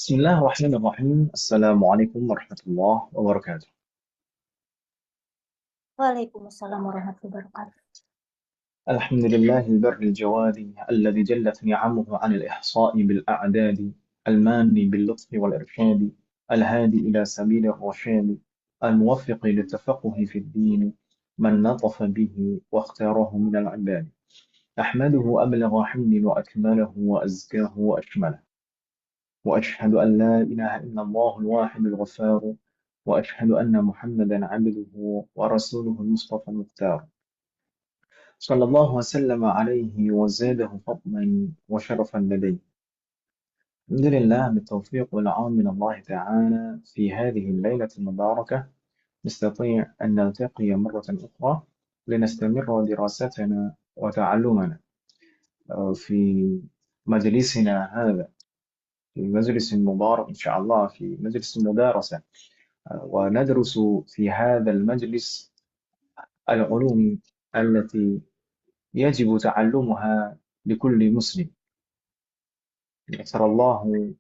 بسم الله الرحمن الرحيم. السلام عليكم ورحمة الله وبركاته. Waalaikumsalam warahmatullahi wabarakatuh. الحمد لله البر الجواد الذي جلت نعمه عن الإحصاء بالأعداد، المان باللطف والإرشاد، الهادي إلى سبيل الرشاد، الموفق للتفقه في الدين، من نطف به واختاره من العباد. أحمده أبلغ حمد وأكمله وأزكاه وأشمله، وأشهد أن لا إله إلا الله الواحد الغفار، وأشهد أن محمدا عبده ورسوله المصطفى المختار، صلى الله وسلم عليه وزاده فضلا وشرفا لديه. الحمد لله بالتوفيق والعون من الله تعالى في هذه الليلة المباركة نستطيع أن نلتقي مرة أخرى لنستمر دراستنا وتعلمنا في مجلسنا هذا، في مجلس مبارك إن شاء الله، في مجلس المدارسة. وندرس في هذا المجلس العلوم التي يجب تعلمها لكل مسلم. يسر الله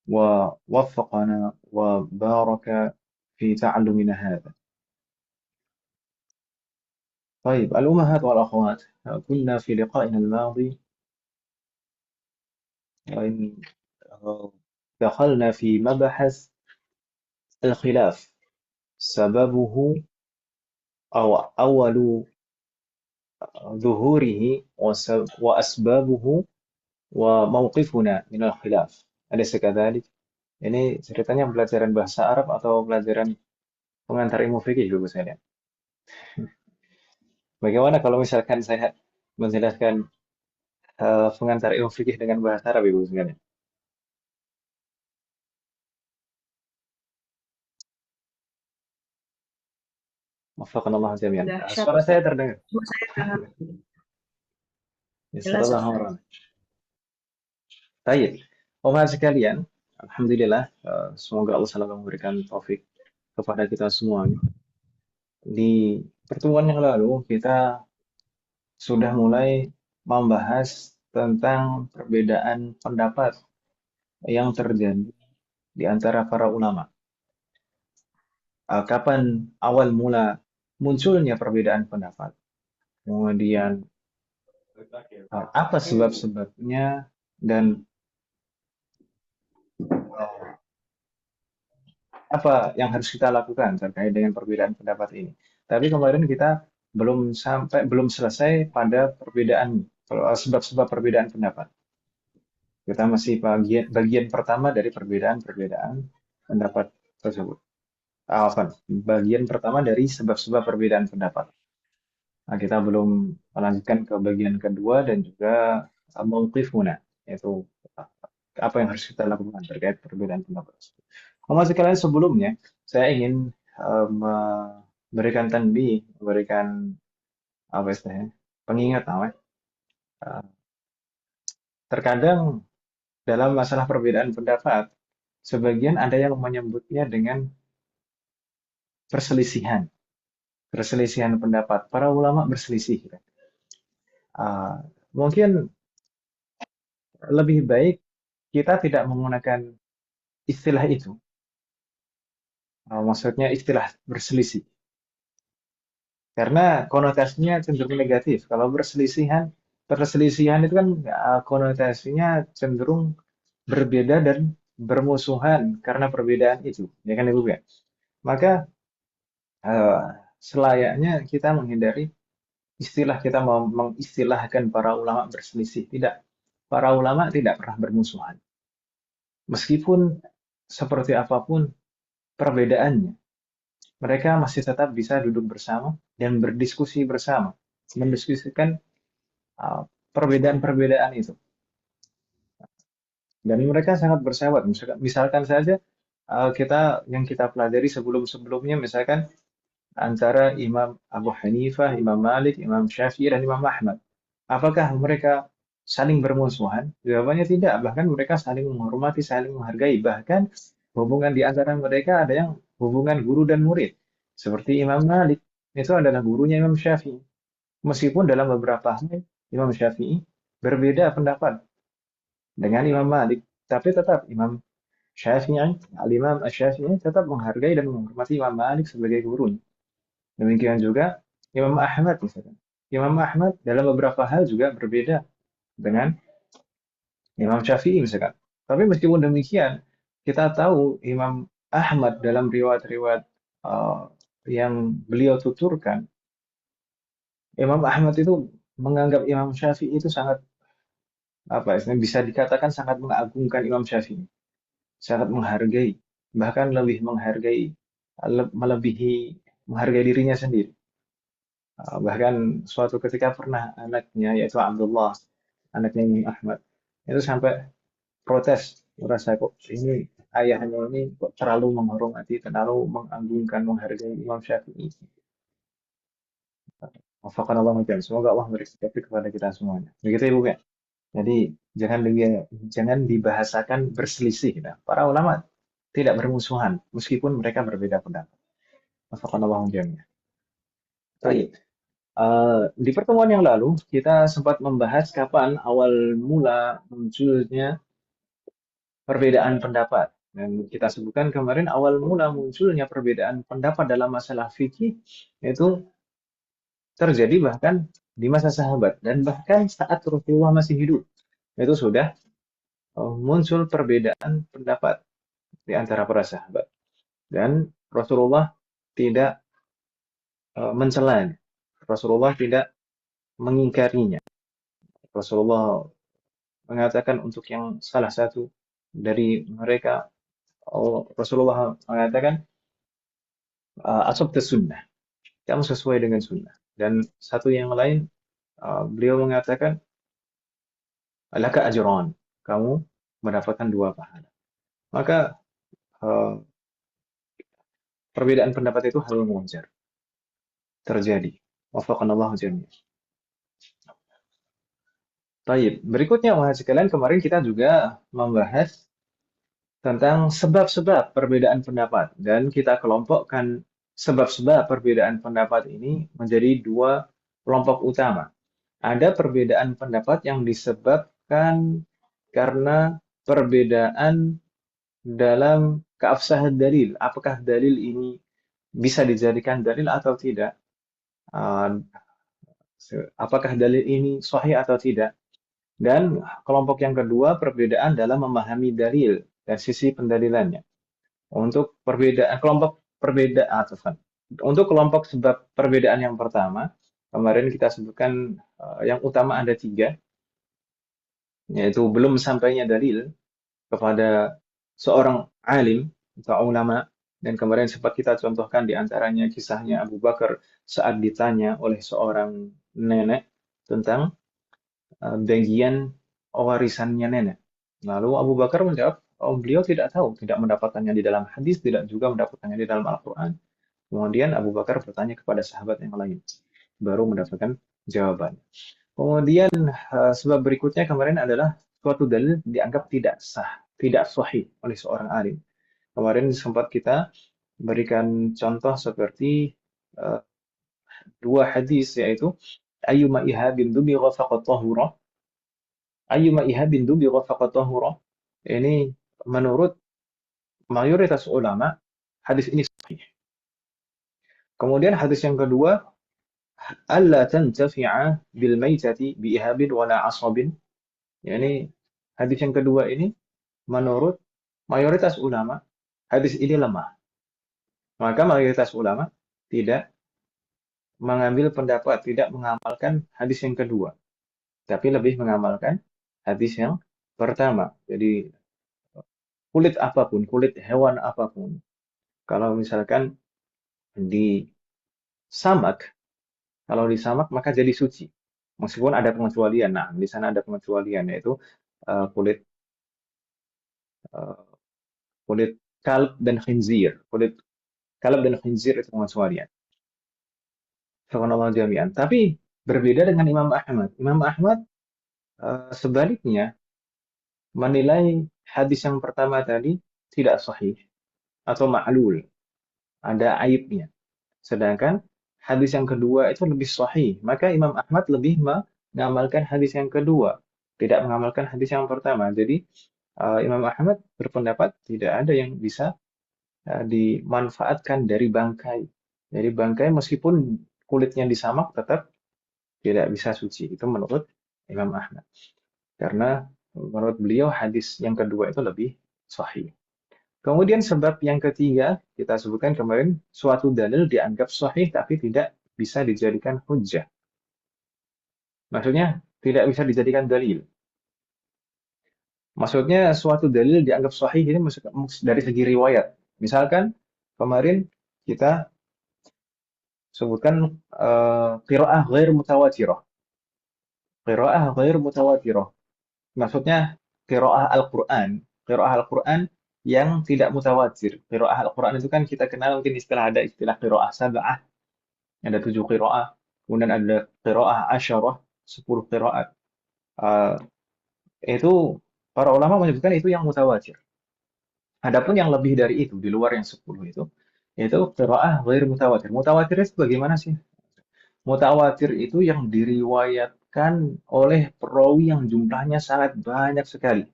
ووفقنا وبارك في تعلمنا هذا. طيب الأمهات والأخوات، كنا في لقائنا الماضي وإن دخلنا في مبحث الخلاف، سببه أو أول ظهوره وأسبابه وموقفنا من الخلاف. أليس كذلك؟ Ini ceritanya pelajaran bahasa Arab atau pelajaran pengantar ilmu fikih, Bapak sekalian. Bagaimana kalau misalkan saya menjelaskan pengantar ilmu fikih dengan bahasa Arab, Ibu sekalian? Wafaqanallah jami'an. Dahsyat Suara saya Ustaz. terdengar. Cuma saya sangat Ya, jelas saudara Ustaz. orang. Baik. Bapak sekalian, Alhamdulillah, semoga Allah selalu memberikan taufik kepada kita semuanya. Di pertemuan yang lalu, kita sudah mulai membahas tentang perbedaan pendapat yang terjadi di antara para ulama. Kapan awal mula munculnya perbedaan pendapat, kemudian apa sebab-sebabnya, dan uh, apa yang harus kita lakukan terkait dengan perbedaan pendapat ini. Tapi kemarin kita belum selesai pada perbedaan sebab-sebab perbedaan pendapat. Kita masih bagian pertama dari perbedaan-perbedaan pendapat tersebut. Bagian pertama dari sebab-sebab perbedaan pendapat. Nah, kita belum melanjutkan ke bagian kedua dan juga mauqifuna, yaitu uh, apa yang harus kita lakukan terkait perbedaan pendapat tersebut. Masih sekalian, sebelumnya saya ingin memberikan tanbih, memberikan apa istilahnya, pengingat namanya. Uh, Terkadang dalam masalah perbedaan pendapat, sebagian ada yang menyebutnya dengan perselisihan, perselisihan pendapat. Para ulama berselisih. Uh, Mungkin lebih baik kita tidak menggunakan istilah itu. Maksudnya istilah berselisih. Karena konotasinya cenderung negatif. Kalau perselisihan itu kan konotasinya cenderung berbeda dan bermusuhan karena perbedaan itu. Ya kan Ibu ya? Maka eh, selayaknya kita menghindari istilah kita mengistilahkan para ulama berselisih. Tidak. Para ulama tidak pernah bermusuhan. Meskipun seperti apapun perbedaannya, mereka masih tetap bisa duduk bersama dan berdiskusi bersama, mendiskusikan uh, perbedaan-perbedaan itu. Dan mereka sangat bersahabat. Misalkan saja kita pelajari sebelum-sebelumnya, misalkan antara Imam Abu Hanifah, Imam Malik, Imam Syafi'i, dan Imam Ahmad. Apakah mereka saling bermusuhan? Jawabannya tidak. Bahkan mereka saling menghormati, saling menghargai. Bahkan hubungan di antara mereka ada yang hubungan guru dan murid. Seperti Imam Malik, itu adalah gurunya Imam Syafi'i. Meskipun dalam beberapa hal Imam Syafi'i berbeda pendapat dengan Imam Malik, tapi tetap Imam Syafi'i, Al-Imam Asy-Syafi'i tetap menghargai dan menghormati Imam Malik sebagai gurunya. Demikian juga Imam Ahmad misalkan. Imam Ahmad dalam beberapa hal juga berbeda dengan Imam Syafi'i misalkan. Tapi meskipun demikian, kita tahu Imam Ahmad dalam riwayat-riwayat uh, yang beliau tuturkan, Imam Ahmad itu menganggap Imam Syafi'i itu sangat apa istilahnya bisa dikatakan sangat mengagungkan Imam Syafi'i, sangat menghargai, bahkan lebih menghargai, melebihi menghargai dirinya sendiri. Bahkan suatu ketika pernah anaknya yaitu Abdullah, anaknya Imam Ahmad, itu sampai protes merasa kok ini ayahnya ini kok terlalu menghormati, terlalu mengagungkan, menghargai Imam Syafi'i. Wafaqanallah macam. Semoga Allah memberi taufik kepada kita semuanya. Begitu Ibu ya. Jadi jangan dibahasakan berselisih. Nah, para ulama tidak bermusuhan meskipun mereka berbeda pendapat. Wafaqanallah macam. Baik. Di pertemuan yang lalu kita sempat membahas kapan awal mula munculnya perbedaan pendapat. Dan kita sebutkan kemarin awal mula munculnya perbedaan pendapat dalam masalah fikih itu terjadi bahkan di masa sahabat dan bahkan saat Rasulullah masih hidup. Itu sudah muncul perbedaan pendapat di antara para sahabat. Dan Rasulullah tidak mencelanya. Rasulullah tidak mengingkarinya. Rasulullah mengatakan untuk yang salah satu dari mereka, Rasulullah mengatakan, asabta sunnah, kamu sesuai dengan sunnah. Dan satu yang lain, beliau mengatakan, laka ajran, kamu mendapatkan dua pahala. Maka eh, perbedaan pendapat itu hal yang wajar terjadi. Wafaqanallahu jami'an. Baik, berikutnya mahasiswa sekalian, kemarin kita juga membahas tentang sebab-sebab perbedaan pendapat dan kita kelompokkan sebab-sebab perbedaan pendapat ini menjadi dua kelompok utama. Ada perbedaan pendapat yang disebabkan karena perbedaan dalam keabsahan dalil. Apakah dalil ini bisa dijadikan dalil atau tidak? Uh, apakah dalil ini sahih atau tidak? Dan kelompok yang kedua, perbedaan dalam memahami dalil dan sisi pendalilannya. Untuk perbedaan kelompok perbedaan, untuk kelompok sebab perbedaan yang pertama, kemarin kita sebutkan yang utama ada tiga, yaitu belum sampainya dalil kepada seorang alim atau ulama, dan kemarin sempat kita contohkan di antaranya kisahnya Abu Bakar saat ditanya oleh seorang nenek tentang bagian warisannya nenek. Lalu Abu Bakar menjawab, oh, beliau tidak tahu, tidak mendapatkannya di dalam hadis, tidak juga mendapatkannya di dalam Al-Quran. Kemudian Abu Bakar bertanya kepada sahabat yang lain, baru mendapatkan jawaban. Kemudian sebab berikutnya kemarin adalah suatu dalil dianggap tidak sah, tidak sahih oleh seorang alim. Kemarin sempat kita berikan contoh seperti uh, dua hadis yaitu ayyuma ihabin dubigha faqad tahura, ayyuma ihabin dubigha faqad tahura. Ini menurut mayoritas ulama hadis ini sahih. Kemudian hadis yang kedua, alla tantafi'a bil maitati bi ihabin wala asabin. Yani hadis yang kedua ini menurut mayoritas ulama hadis ini lemah. Maka mayoritas ulama tidak mengambil pendapat, tidak mengamalkan hadis yang kedua, tapi lebih mengamalkan hadis yang pertama. Jadi kulit apapun, kulit hewan apapun, kalau misalkan di samak, kalau di samak maka jadi suci. Meskipun ada pengecualian. Nah, di sana ada pengecualian yaitu kulit uh, kulit kalb dan khinzir. Kulit kalb dan khinzir itu pengecualian. Subhanallah jami'an. Tapi berbeda dengan Imam Ahmad. Imam Ahmad sebaliknya menilai hadis yang pertama tadi tidak sahih atau ma'lul, ada aibnya. Sedangkan hadis yang kedua itu lebih sahih. Maka Imam Ahmad lebih mengamalkan hadis yang kedua, tidak mengamalkan hadis yang pertama. Jadi Imam Ahmad berpendapat tidak ada yang bisa dimanfaatkan dari bangkai. Jadi bangkai meskipun kulitnya disamak tetap tidak bisa suci. Itu menurut Imam Ahmad. Karena menurut beliau hadis yang kedua itu lebih sahih. Kemudian sebab yang ketiga kita sebutkan kemarin suatu dalil dianggap sahih tapi tidak bisa dijadikan hujjah. Maksudnya tidak bisa dijadikan dalil. Maksudnya suatu dalil dianggap sahih ini dari segi riwayat. Misalkan kemarin kita sebutkan qiraah ghair mutawatirah. Qiraah ghair mutawatirah. Maksudnya qiraah Al-Qur'an. Qiraah Al-Qur'an yang tidak mutawatir. Qiraah Al-Qur'an itu kan kita kenal mungkin ada istilah qiraah sab'ah, ada 7 qiraah. Kemudian ada qiraah asyarah, 10 qiraat. Eh, itu para ulama menyebutkan itu yang mutawatir. Adapun yang lebih dari itu, di luar yang 10 itu qiraah ghair mutawatir. Mutawatir itu bagaimana sih? Mutawatir itu yang diriwayatkan oleh perawi yang jumlahnya sangat banyak sekali.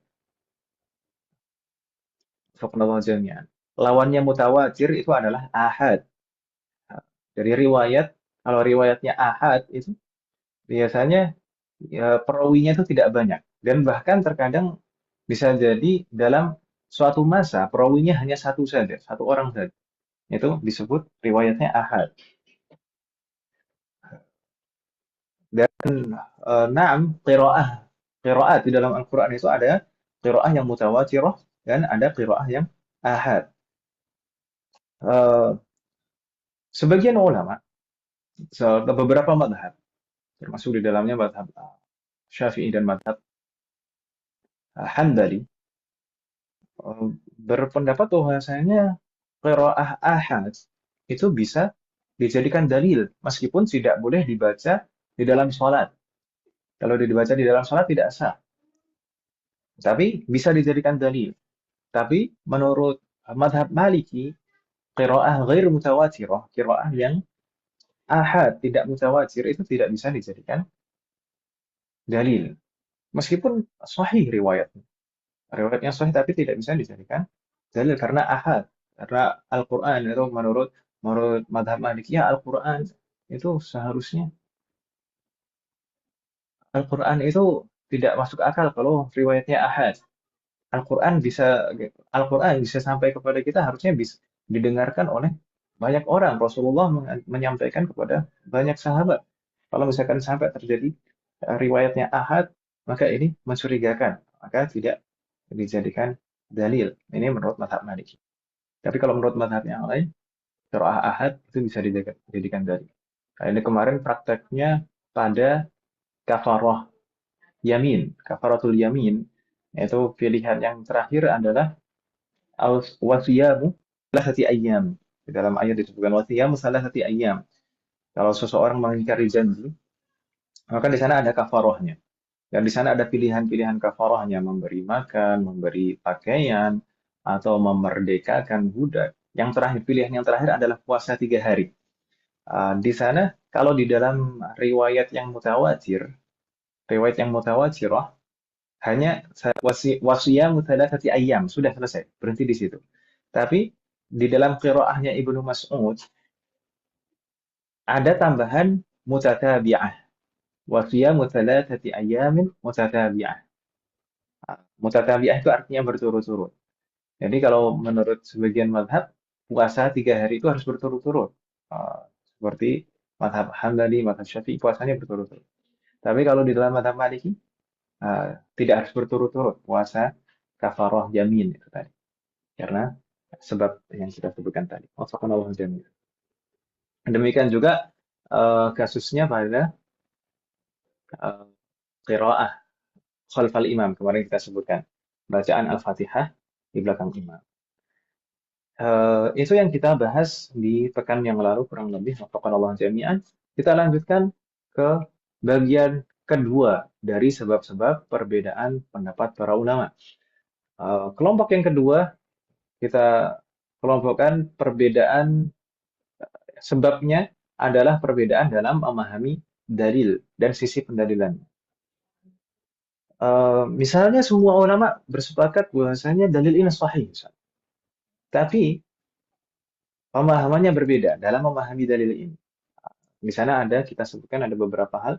Faqnallahu jami'an. Lawannya mutawatir itu adalah ahad. Dari riwayat, kalau riwayatnya ahad itu biasanya ya, perawinya itu tidak banyak. Dan bahkan terkadang bisa jadi dalam suatu masa perawinya hanya satu saja, satu orang saja. Itu disebut riwayatnya ahad. Dan na'am, qiraat di dalam Al-Quran itu ada qiraah yang mutawatirah dan ada qiraah yang ahad. Eh, Sebagian ulama, beberapa madhab, termasuk di dalamnya madhab Syafi'i dan madhab Hanbali, eh, berpendapat bahwasanya qiraah ahad itu bisa dijadikan dalil, meskipun tidak boleh dibaca di dalam sholat. Kalau dibaca di dalam sholat tidak sah, tapi bisa dijadikan dalil. Tapi menurut madhab Maliki, qiraah ghair mutawatirah, qiraah yang ahad, tidak mutawatir, itu tidak bisa dijadikan dalil. Meskipun sahih riwayatnya. Riwayatnya sahih tapi tidak bisa dijadikan dalil karena ahad. Karena Al-Quran itu menurut madhab Malikiyah, Al-Quran itu seharusnya Al-Quran itu tidak masuk akal kalau riwayatnya ahad. Al-Quran bisa Al-Quran bisa sampai kepada kita harusnya bisa didengarkan oleh banyak orang. Rasulullah menyampaikan kepada banyak sahabat. Kalau misalkan sampai terjadi riwayatnya ahad, maka ini mencurigakan, maka tidak dijadikan dalil. Ini menurut mazhab Maliki. Tapi kalau menurut mazhab yang lain, qiraah ahad itu bisa dijadikan dalil. Nah, ini kemarin prakteknya pada kafarah yamin, kafaratul yamin, yaitu pilihan yang terakhir adalah wasiyamu salasati ayyam. Di dalam ayat disebutkan wasiyamu salasati ayyam. Kalau seseorang mengingkari janji, maka di sana ada kafarahnya. Dan di sana ada pilihan-pilihan kafarahnya, memberi makan, memberi pakaian, atau memerdekakan budak. Yang terakhir, pilihan yang terakhir adalah puasa 3 hari. Di sana, kalau di dalam riwayat yang mutawatirah, hanya wasiyamu thalathati ayyam, sudah selesai, berhenti di situ. Tapi di dalam qiraahnya Ibnu Mas'ud ada tambahan mutatabi'ah. Wasiyamu thalathati ayyamin mutatabi'ah. Mutatabi'ah itu artinya berturut-turut. Jadi kalau menurut sebagian madhab, puasa 3 hari itu harus berturut-turut. Uh, Seperti madhab Hambali, madhab Syafi'i, puasanya berturut-turut. Tapi kalau di dalam madhab Maliki, tidak harus berturut-turut. Puasa kafarah yamin itu tadi. Karena sebab yang kita sebutkan tadi. Wafakanallahu jami'an. Demikian juga kasusnya pada uh, qiraah khalfal imam. Kemarin kita sebutkan. Bacaan Al-Fatihah di belakang imam. Itu yang kita bahas di pekan yang lalu kurang lebih Allah jami'an. Kita lanjutkan ke bagian kedua dari sebab-sebab perbedaan pendapat para ulama. Kelompok yang kedua kita kelompokkan perbedaan sebabnya adalah perbedaan dalam memahami dalil dan sisi pendalilan. Misalnya semua ulama bersepakat bahwasanya dalil ini sahih, misalnya. Tapi pemahamannya berbeda dalam memahami dalil ini. Di sana ada kita sebutkan ada beberapa hal.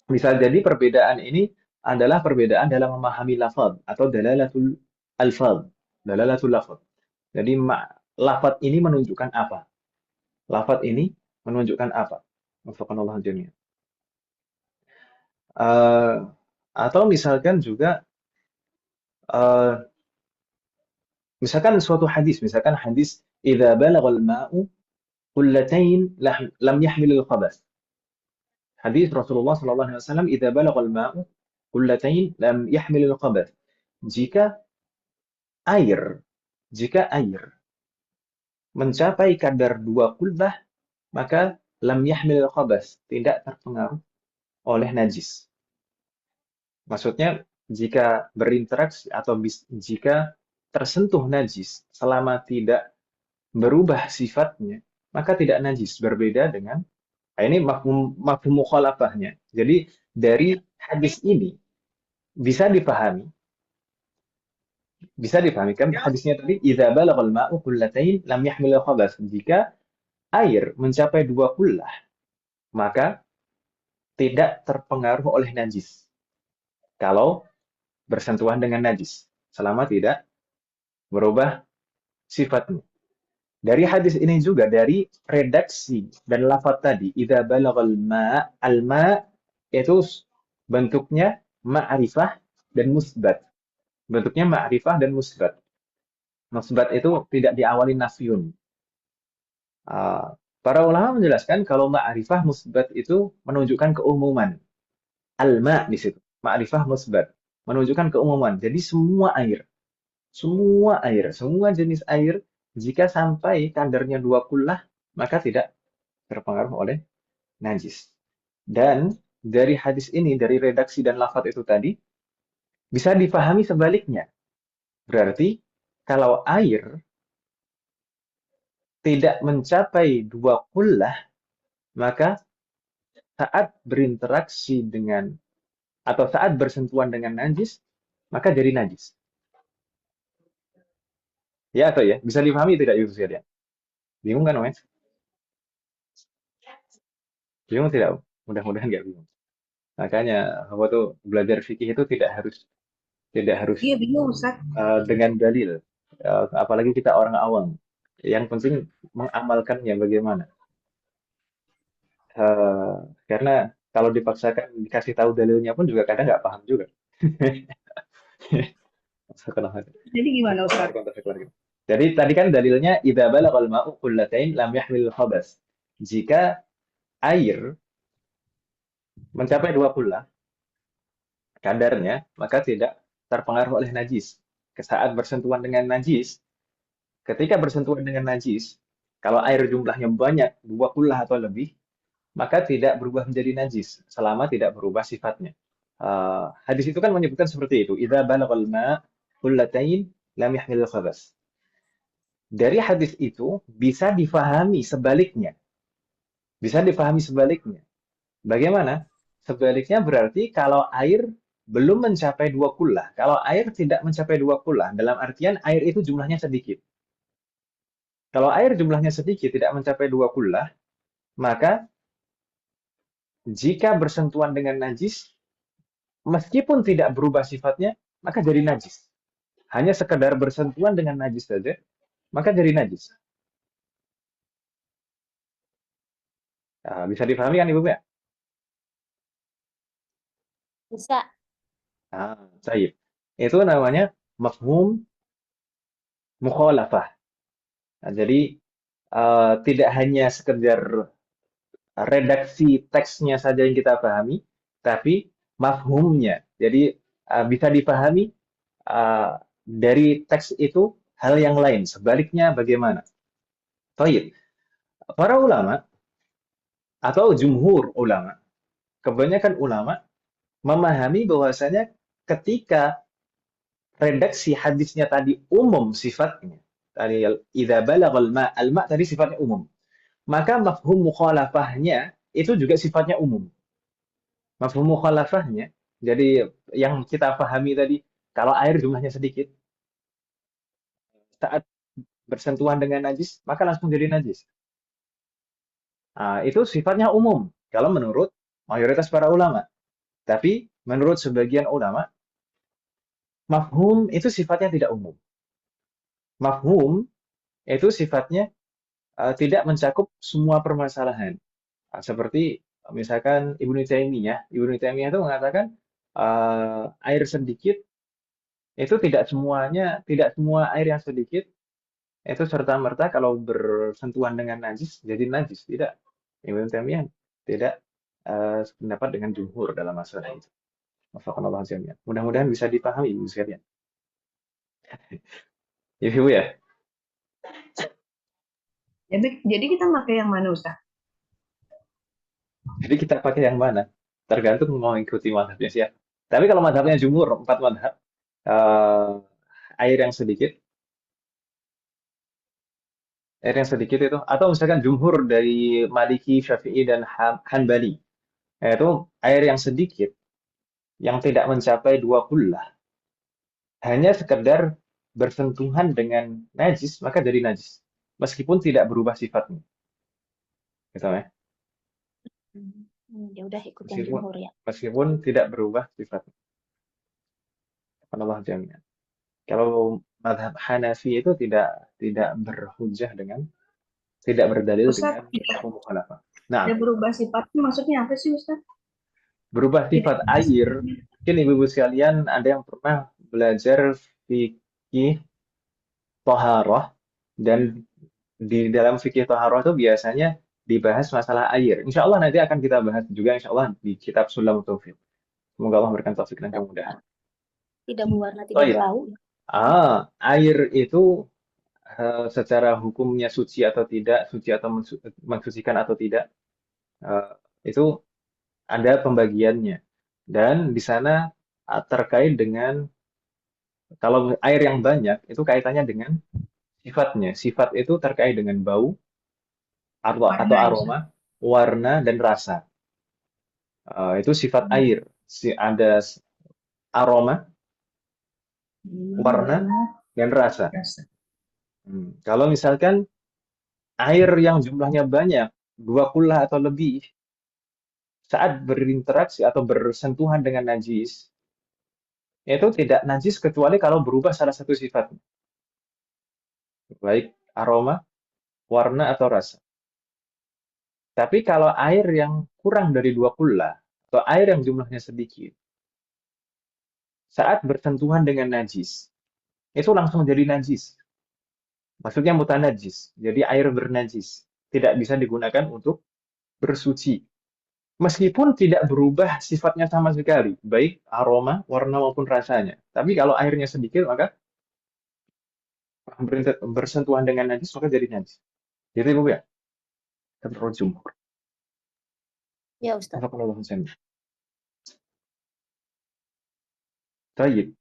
Bisa jadi perbedaan ini adalah perbedaan dalam memahami lafaz atau dalalatul alfaz, dalalatul lafaz. Jadi lafaz ini menunjukkan apa? Lafaz ini menunjukkan apa? Waffaqanallahu jami'an. Eh, atau misalkan juga eh, misalkan suatu hadis, misalkan hadis idza balagal ma'u qullatain lam yahmilil khabath. Hadis Rasulullah sallallahu alaihi wasallam idza balagal ma'u qullatain lam yahmilil khabath. Jika air jika air mencapai kadar 2 kullah, maka lam yahmilil khabath, tidak terpengaruh oleh najis. Maksudnya, jika berinteraksi atau jika tersentuh najis selama tidak berubah sifatnya, maka tidak najis. Berbeda dengan, nah ini mafhum mukhalafahnya. Jadi, dari hadis ini bisa dipahami, kan hadisnya tadi, idza balagal ma'u qullatain lam yahmil khabath. Jika air mencapai 2 kullah, maka tidak terpengaruh oleh najis. Kalau bersentuhan dengan najis, selama tidak berubah sifatnya. Dari hadis ini juga, dari redaksi dan lafaz tadi, idza balagal ma, al-ma itu bentuknya ma'rifah dan musbat. Bentuknya ma'rifah dan musbat. Musbat itu tidak diawali nafyun. Para ulama menjelaskan kalau ma'rifah musbat itu menunjukkan keumuman. Al-ma di situ, ma'rifah musbat, menunjukkan keumuman. Jadi semua jenis air, jika sampai kadarnya 2 kullah, maka tidak terpengaruh oleh najis. Dan dari hadis ini, dari redaksi dan lafaz itu tadi, bisa dipahami sebaliknya. Berarti, kalau air tidak mencapai 2 kullah, maka saat berinteraksi dengan, atau saat bersentuhan dengan najis, maka jadi najis. Ya atau ya? Bisa dipahami tidak Yusuf ya? Bingung kan, Mas? Bingung tidak? Mudah-mudahan nggak bingung. Makanya apa tuh belajar fikih itu tidak harus Iya bingung Ustaz. dengan dalil. Apalagi kita orang awam. Yang penting mengamalkannya bagaimana. Eh, karena kalau dipaksakan dikasih tahu dalilnya pun juga kadang nggak paham juga. Jadi gimana Ustaz? Jadi tadi kan dalilnya idza balagal ma'u qullatain lam yahmil khabas. Jika air mencapai 2 kullah kadarnya, maka tidak terpengaruh oleh najis. Saat bersentuhan dengan najis, ketika bersentuhan dengan najis, kalau air jumlahnya banyak, 2 kullah atau lebih, maka tidak berubah menjadi najis selama tidak berubah sifatnya. Hadis itu kan menyebutkan seperti itu. Idza balagal ma qullatain lam yahmil khabas. Dari hadis itu bisa difahami sebaliknya. Bisa difahami sebaliknya. Bagaimana? Sebaliknya berarti kalau air belum mencapai 2 kullah. Kalau air tidak mencapai 2 kullah, dalam artian air itu jumlahnya sedikit. Kalau air jumlahnya sedikit, tidak mencapai 2 kullah, maka jika bersentuhan dengan najis, meskipun tidak berubah sifatnya, maka jadi najis. Hanya sekedar bersentuhan dengan najis saja, maka jadi najis. Bisa dipahami kan Ibu ya? Bisa. Baik. Itu namanya mafhum mukhalafah. Jadi tidak hanya sekedar redaksi teksnya saja yang kita pahami, tapi mafhumnya. Jadi bisa dipahami dari teks itu hal yang lain. Sebaliknya bagaimana? Baik. Para ulama atau jumhur ulama, kebanyakan ulama memahami bahwasanya ketika redaksi hadisnya tadi umum sifatnya, tadi idza balagal ma, al-ma tadi sifatnya umum, maka mafhum mukhalafahnya itu juga sifatnya umum. Mafhum mukhalafahnya Jadi yang kita pahami tadi, kalau air jumlahnya sedikit, saat bersentuhan dengan najis, maka langsung jadi najis. Nah, itu sifatnya umum kalau menurut mayoritas para ulama. Tapi menurut sebagian ulama, mafhum itu sifatnya tidak umum. Mafhum itu sifatnya tidak mencakup semua permasalahan. Seperti misalkan Ibnu Taimiyah itu mengatakan air sedikit itu tidak semua air yang sedikit itu serta-merta kalau bersentuhan dengan najis jadi najis. Tidak. Ibnu Taimiyah tidak sependapat dengan jumhur dalam masalah itu. Wafaqanallahu jami'an. Mudah-mudahan bisa dipahami Ibu sekalian. Ya, Ibu ya. Jadi kita pakai yang mana Ustaz? Jadi kita pakai yang mana? Tergantung mau ikuti madhabnya siapa. Tapi kalau madhabnya jumhur, 4 madhab, eh, air yang sedikit, air yang sedikit itu, atau misalkan jumhur dari Maliki, Syafi'i, dan Hanbali, yaitu air yang sedikit, yang tidak mencapai 2 kullah, hanya sekedar bersentuhan dengan najis, maka jadi najis. Meskipun tidak berubah sifatnya. Gitu ya. Ya udah ikut yang Meskipun, jumhur ya. meskipun tidak berubah sifatnya. Allah jami'an. Kalau madhab Hanafi itu tidak berhujjah dengan, tidak berdalil Ustaz, dengan tidak mafhum mukhalafah. Nah, ada berubah sifatnya maksudnya apa sih Ustaz? berubah Tidak sifat berubah air. sifatnya. Mungkin ibu-ibu sekalian ada yang pernah belajar fikih toharoh, dan di dalam fikih toharoh itu biasanya dibahas masalah air. Insya Allah nanti akan kita bahas juga insya Allah di kitab Sulam Taufik. Semoga Allah memberikan taufik dan kemudahan. Tidak berwarna, Oh tidak iya, berbau. air itu secara hukumnya suci atau tidak, suci atau mensucikan atau tidak, eh, itu ada pembagiannya. Dan di sana terkait dengan kalau air yang banyak itu kaitannya dengan sifatnya. Sifat itu terkait dengan bau atau Warna ya Ustaz. aroma, warna dan rasa. Itu sifat air. Ada aroma, warna Warna, dan rasa. rasa. Kalau misalkan air yang jumlahnya banyak, 2 kullah atau lebih, saat berinteraksi atau bersentuhan dengan najis, itu tidak najis kecuali kalau berubah salah satu sifatnya, baik aroma, warna, atau rasa. Tapi kalau air yang kurang dari 2 kullah, atau air yang jumlahnya sedikit, saat bersentuhan dengan najis, itu langsung jadi najis. Maksudnya mutanajis, jadi air bernajis. Tidak bisa digunakan untuk bersuci. Meskipun tidak berubah sifatnya sama sekali, baik aroma, warna maupun rasanya. Tapi kalau airnya sedikit, maka bersentuhan dengan najis, maka jadi najis. Jadi Ibu ya, menurut jumhur. Ya Ustaz. Barakallahu fiikum. Baik.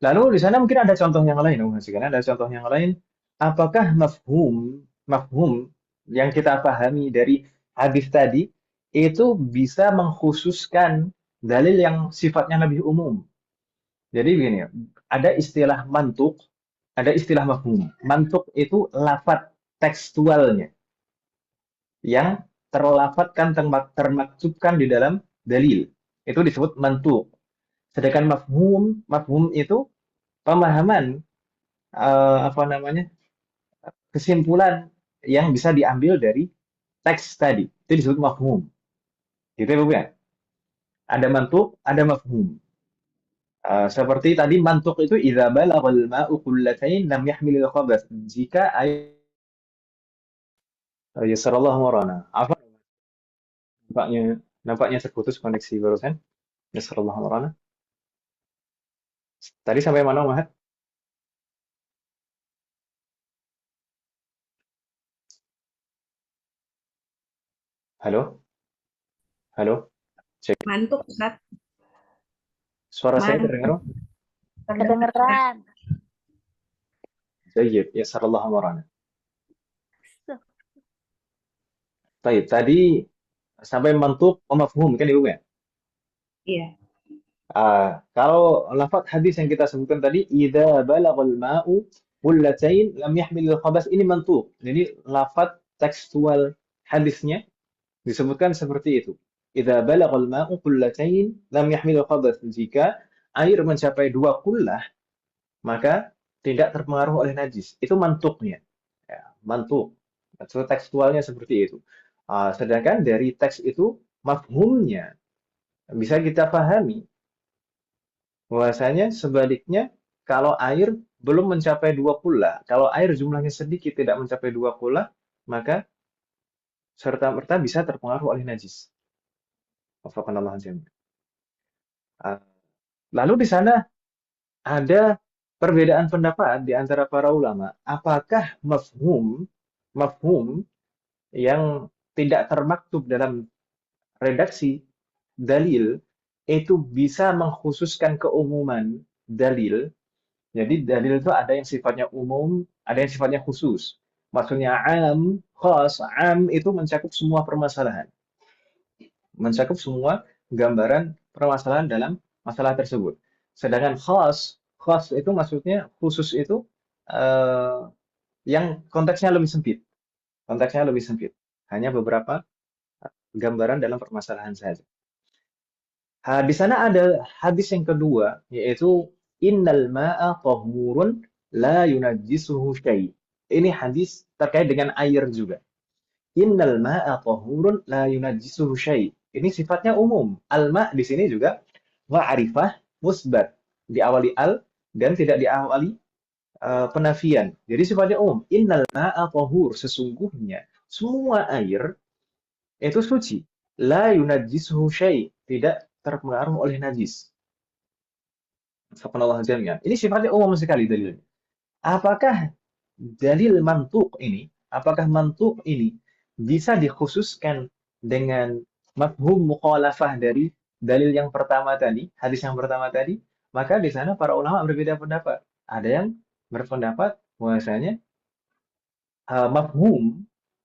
Lalu di sana mungkin ada contoh yang lain, ada contoh yang lain. Apakah mafhum yang kita pahami dari hadis tadi itu bisa mengkhususkan dalil yang sifatnya lebih umum? Jadi begini, ada istilah mantuk, ada istilah mafhum. Mantuk itu lafat tekstualnya yang terlafatkan, termaktubkan di dalam dalil. Itu disebut mantuk. Sedangkan mafhum itu pemahaman, apa namanya, kesimpulan yang bisa diambil dari teks tadi. Itu disebut mafhum. Gitu ya, Bu ya? Ada mantuk, ada mafhum. Seperti tadi mantuk itu idza balaghal ma'u qullatain lam yahmilil khabath. Jika air, yasarallahu warana. Apa nampaknya nampaknya terputus koneksi barusan. Yasarallahu warana. Tadi sampai mana, Mahat? Halo? Halo? Cek. Mantuk Ustaz. Suara saya Mantuk. terdengar? Kedengeran. Jayyid, ya sallallahu marana. So, Baik, tadi sampai mantuk wa mafhum kan Ibu ya? iya. Kalau lafaz hadis yang kita sebutkan tadi, idza balagal ma'u qullatain lam yahmilil khabas, ini mantuk. Jadi lafaz tekstual hadisnya disebutkan seperti itu. Idza balagal ma'u qullatain lam yahmilil khabas. Jika air mencapai dua kullah, maka tidak terpengaruh oleh najis. Itu mantuknya. Ya, mantuk. Maksud tekstualnya seperti itu. Sedangkan dari teks itu mafhumnya bisa kita pahami bahwasanya sebaliknya kalau air belum mencapai dua kula, kalau air jumlahnya sedikit tidak mencapai dua kula, maka serta-merta bisa terpengaruh oleh najis. Wafakanallah jami'an. Ah, Lalu di sana ada perbedaan pendapat di antara para ulama. Apakah mafhum yang tidak termaktub dalam redaksi dalil itu bisa mengkhususkan keumuman dalil. Jadi dalil itu ada yang sifatnya umum, ada yang sifatnya khusus. Maksudnya am, khas, am itu mencakup semua permasalahan, mencakup semua gambaran permasalahan dalam masalah tersebut. Sedangkan khas itu maksudnya khusus itu eh, yang konteksnya lebih sempit, konteksnya lebih sempit. Hanya beberapa gambaran dalam permasalahan saja. Di sana ada hadis yang kedua, yaitu innal ma'a tahurun la yunajjisuhu syai'. Ini hadis terkait dengan air juga. Innal ma'a tahurun la yunajjisuhu syai'. Ini sifatnya umum. Al-ma' di sini juga ma'rifah musbat. Diawali al dan tidak diawali penafian. Jadi sifatnya umum. Innal ma'a tahur. Sesungguhnya semua air itu suci. La yunajjisuhu syai'. Tidak terpengaruh oleh najis. Subhanallah jami'an. Ini sifatnya umum sekali dalilnya. Apakah dalil mantuk ini, apakah mantuk ini bisa dikhususkan dengan mafhum mukhalafah dari dalil yang pertama tadi, hadis yang pertama tadi? Maka di sana para ulama berbeda pendapat. Ada yang berpendapat bahwasanya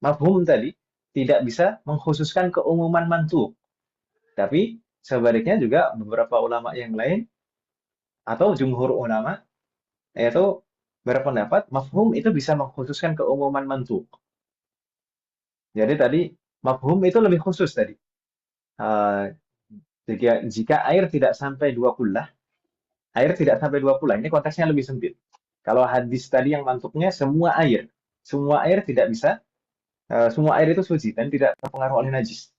mafhum tadi tidak bisa mengkhususkan keumuman mantuk. Tapi sebaliknya juga beberapa ulama yang lain atau jumhur ulama yaitu berpendapat mafhum itu bisa mengkhususkan keumuman mantuk. Jadi tadi mafhum itu lebih khusus tadi. Eh, jika air tidak sampai dua kullah, air tidak sampai dua kullah, ini konteksnya lebih sempit. Kalau hadis tadi yang mantuknya semua air tidak bisa, semua air itu suci dan tidak terpengaruh oleh najis.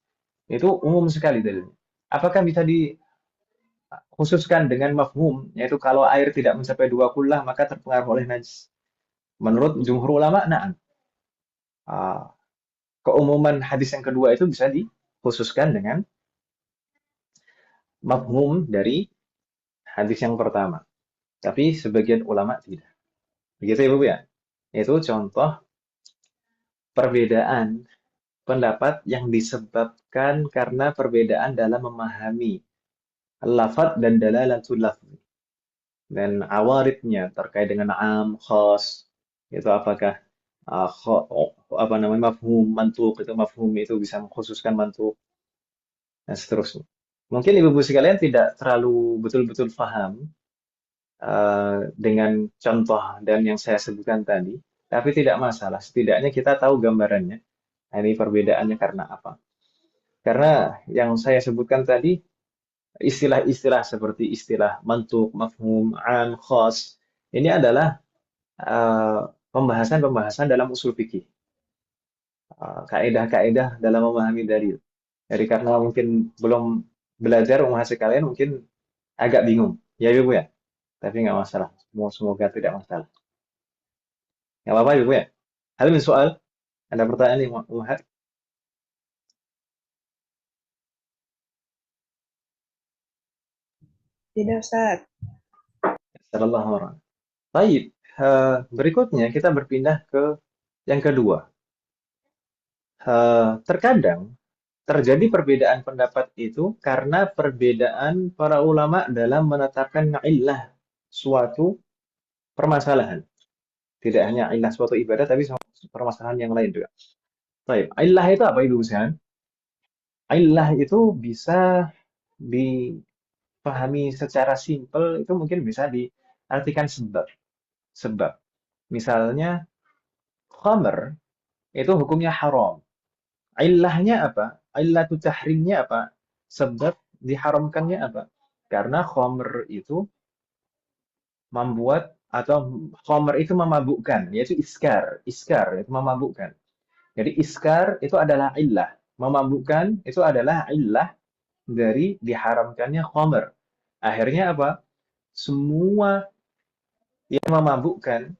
Itu umum sekali dalilnya. Apakah bisa dikhususkan dengan mafhum, yaitu kalau air tidak mencapai dua kullah maka terpengaruh oleh najis? Menurut jumhur ulama, nah, keumuman hadis yang kedua itu bisa dikhususkan dengan mafhum dari hadis yang pertama. Tapi sebagian ulama tidak. Begitu ya, Bu ya? Itu contoh perbedaan pendapat yang disebabkan karena perbedaan dalam memahami lafaz dan dalalatul lafzi. Dan awaridnya terkait dengan am, khas, itu apakah apa namanya mafhum, mantuk, itu mafhum itu bisa mengkhususkan mantuk dan seterusnya. Mungkin ibu-ibu sekalian tidak terlalu betul-betul paham dengan contoh dan yang saya sebutkan tadi, tapi tidak masalah. Setidaknya kita tahu gambarannya. Nah, ini perbedaannya karena apa? Karena yang saya sebutkan tadi, istilah-istilah seperti istilah mantuk, mafhum, an, khas, ini adalah eh, pembahasan-pembahasan dalam usul fikih, kaidah-kaidah dalam memahami dalil. Jadi karena mungkin belum belajar menguasai kalian mungkin agak bingung. Ya Ibu ya? Tapi nggak masalah. Semoga tidak masalah. Nggak apa-apa Ibu ya? Hal min soal? Ada pertanyaan nih Muhammad? Tidak, Ustaz. Sallallahu alaihi. Baik. Berikutnya kita berpindah ke yang kedua. Terkadang terjadi perbedaan pendapat itu karena perbedaan para ulama dalam menetapkan illah suatu permasalahan. Tidak hanya illah suatu ibadah, tapi sama permasalahan yang lain juga. Baik, illah itu apa Ibu sekalian? Illah itu bisa dipahami secara simpel, itu mungkin bisa diartikan sebab. Sebab. Misalnya, khamr itu hukumnya haram. Illahnya apa? Illatu tahrimnya apa? Sebab diharamkannya apa? Karena khamr itu membuat atau khamr itu memabukkan, yaitu iskar. Iskar itu memabukkan. Jadi iskar itu adalah illah. Memabukkan itu adalah illah dari diharamkannya khamr. Akhirnya apa? Semua yang memabukkan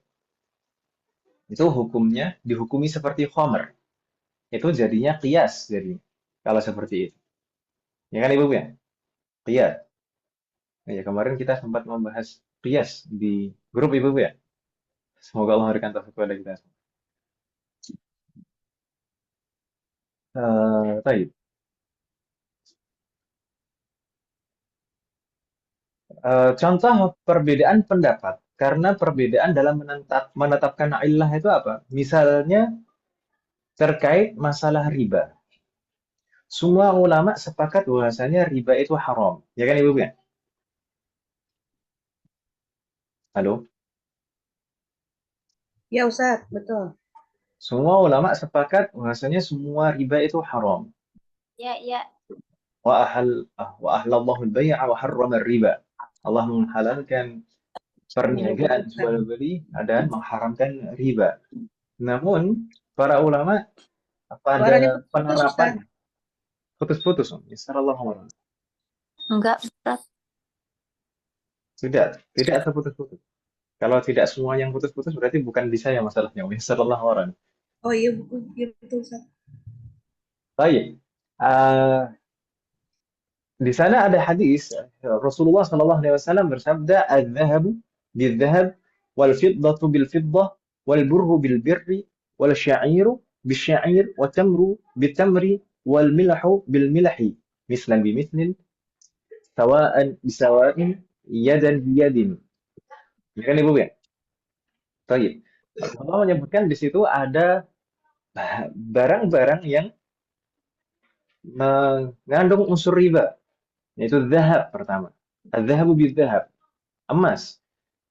itu hukumnya dihukumi seperti khamr. Itu jadinya qiyas jadi kalau seperti itu. Ya kan Ibu ya? Qiyas. Nah, ya kemarin kita sempat membahas qiyas di grup Ibu ya. Semoga Allah memberikan taufik kepada kita semua. Baik. Contoh perbedaan pendapat karena perbedaan dalam menetapkan illah itu apa? Misalnya terkait masalah riba. Semua ulama sepakat bahwasanya riba itu haram. Ya kan Ibu ya? Halo? Ya Ustadz, betul. Semua ulama sepakat bahwasanya semua riba itu haram. Ya, ya. Wa ahlallahu al-bai'a wa harrama riba. Allah menghalalkan perniagaan jual beli dan mengharamkan riba. Namun para ulama pada Suaranya putus-putus penerapan Ustadz. putus-putus, Om. Bismillahirrahmanirrahim. Enggak, Ustaz. Tidak terputus-putus. Kalau tidak semua yang putus-putus berarti bukan di saya masalahnya, Om. Bismillahirrahmanirrahim. Oh iya, iya betul Ustadz. Baik. Eh, di sana ada hadis Rasulullah Shallallahu Alaihi Wasallam bersabda, "Al-dhahabu bil-dhahab, wal-fiddatu bil-fiddah, wal-burru bil-birri, wal-sya'iru bil-sya'ir, wa-tamru bil-tamri, wal-milhu bil-milhi, mislan bi-mislin, sawa'an bisawa'in, yadan biyadin." Ya kan Ibu ya? Baik. Allah menyebutkan di situ ada barang-barang yang mengandung unsur riba, yaitu zahab pertama. Az-zahabu bil-zahab, emas.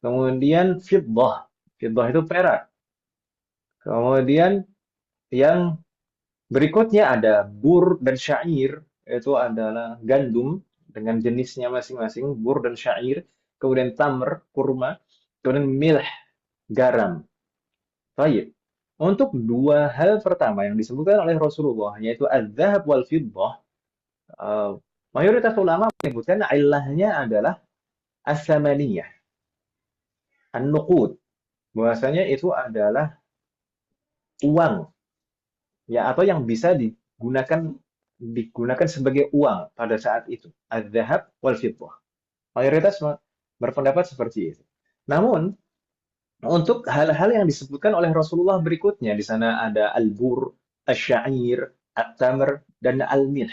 Kemudian fiddah. Fiddah itu perak. Kemudian yang berikutnya ada bur dan syair, itu adalah gandum dengan jenisnya masing-masing, bur dan syair. Kemudian tamr, kurma. Kemudian milh, garam. Baik. Untuk dua hal pertama yang disebutkan oleh Rasulullah, yaitu az-zahab wal fiddah, eh, mayoritas ulama menyebutkan ilahnya adalah as-samaniyah, an-nuqud. Bahwasanya itu adalah uang, ya, atau yang bisa digunakan sebagai uang pada saat itu. Az-zahab wal fiddah. Mayoritas berpendapat seperti itu. Namun untuk hal-hal yang disebutkan oleh Rasulullah berikutnya, di sana ada al-bur, asy-syair, at-tamr, dan al-milh.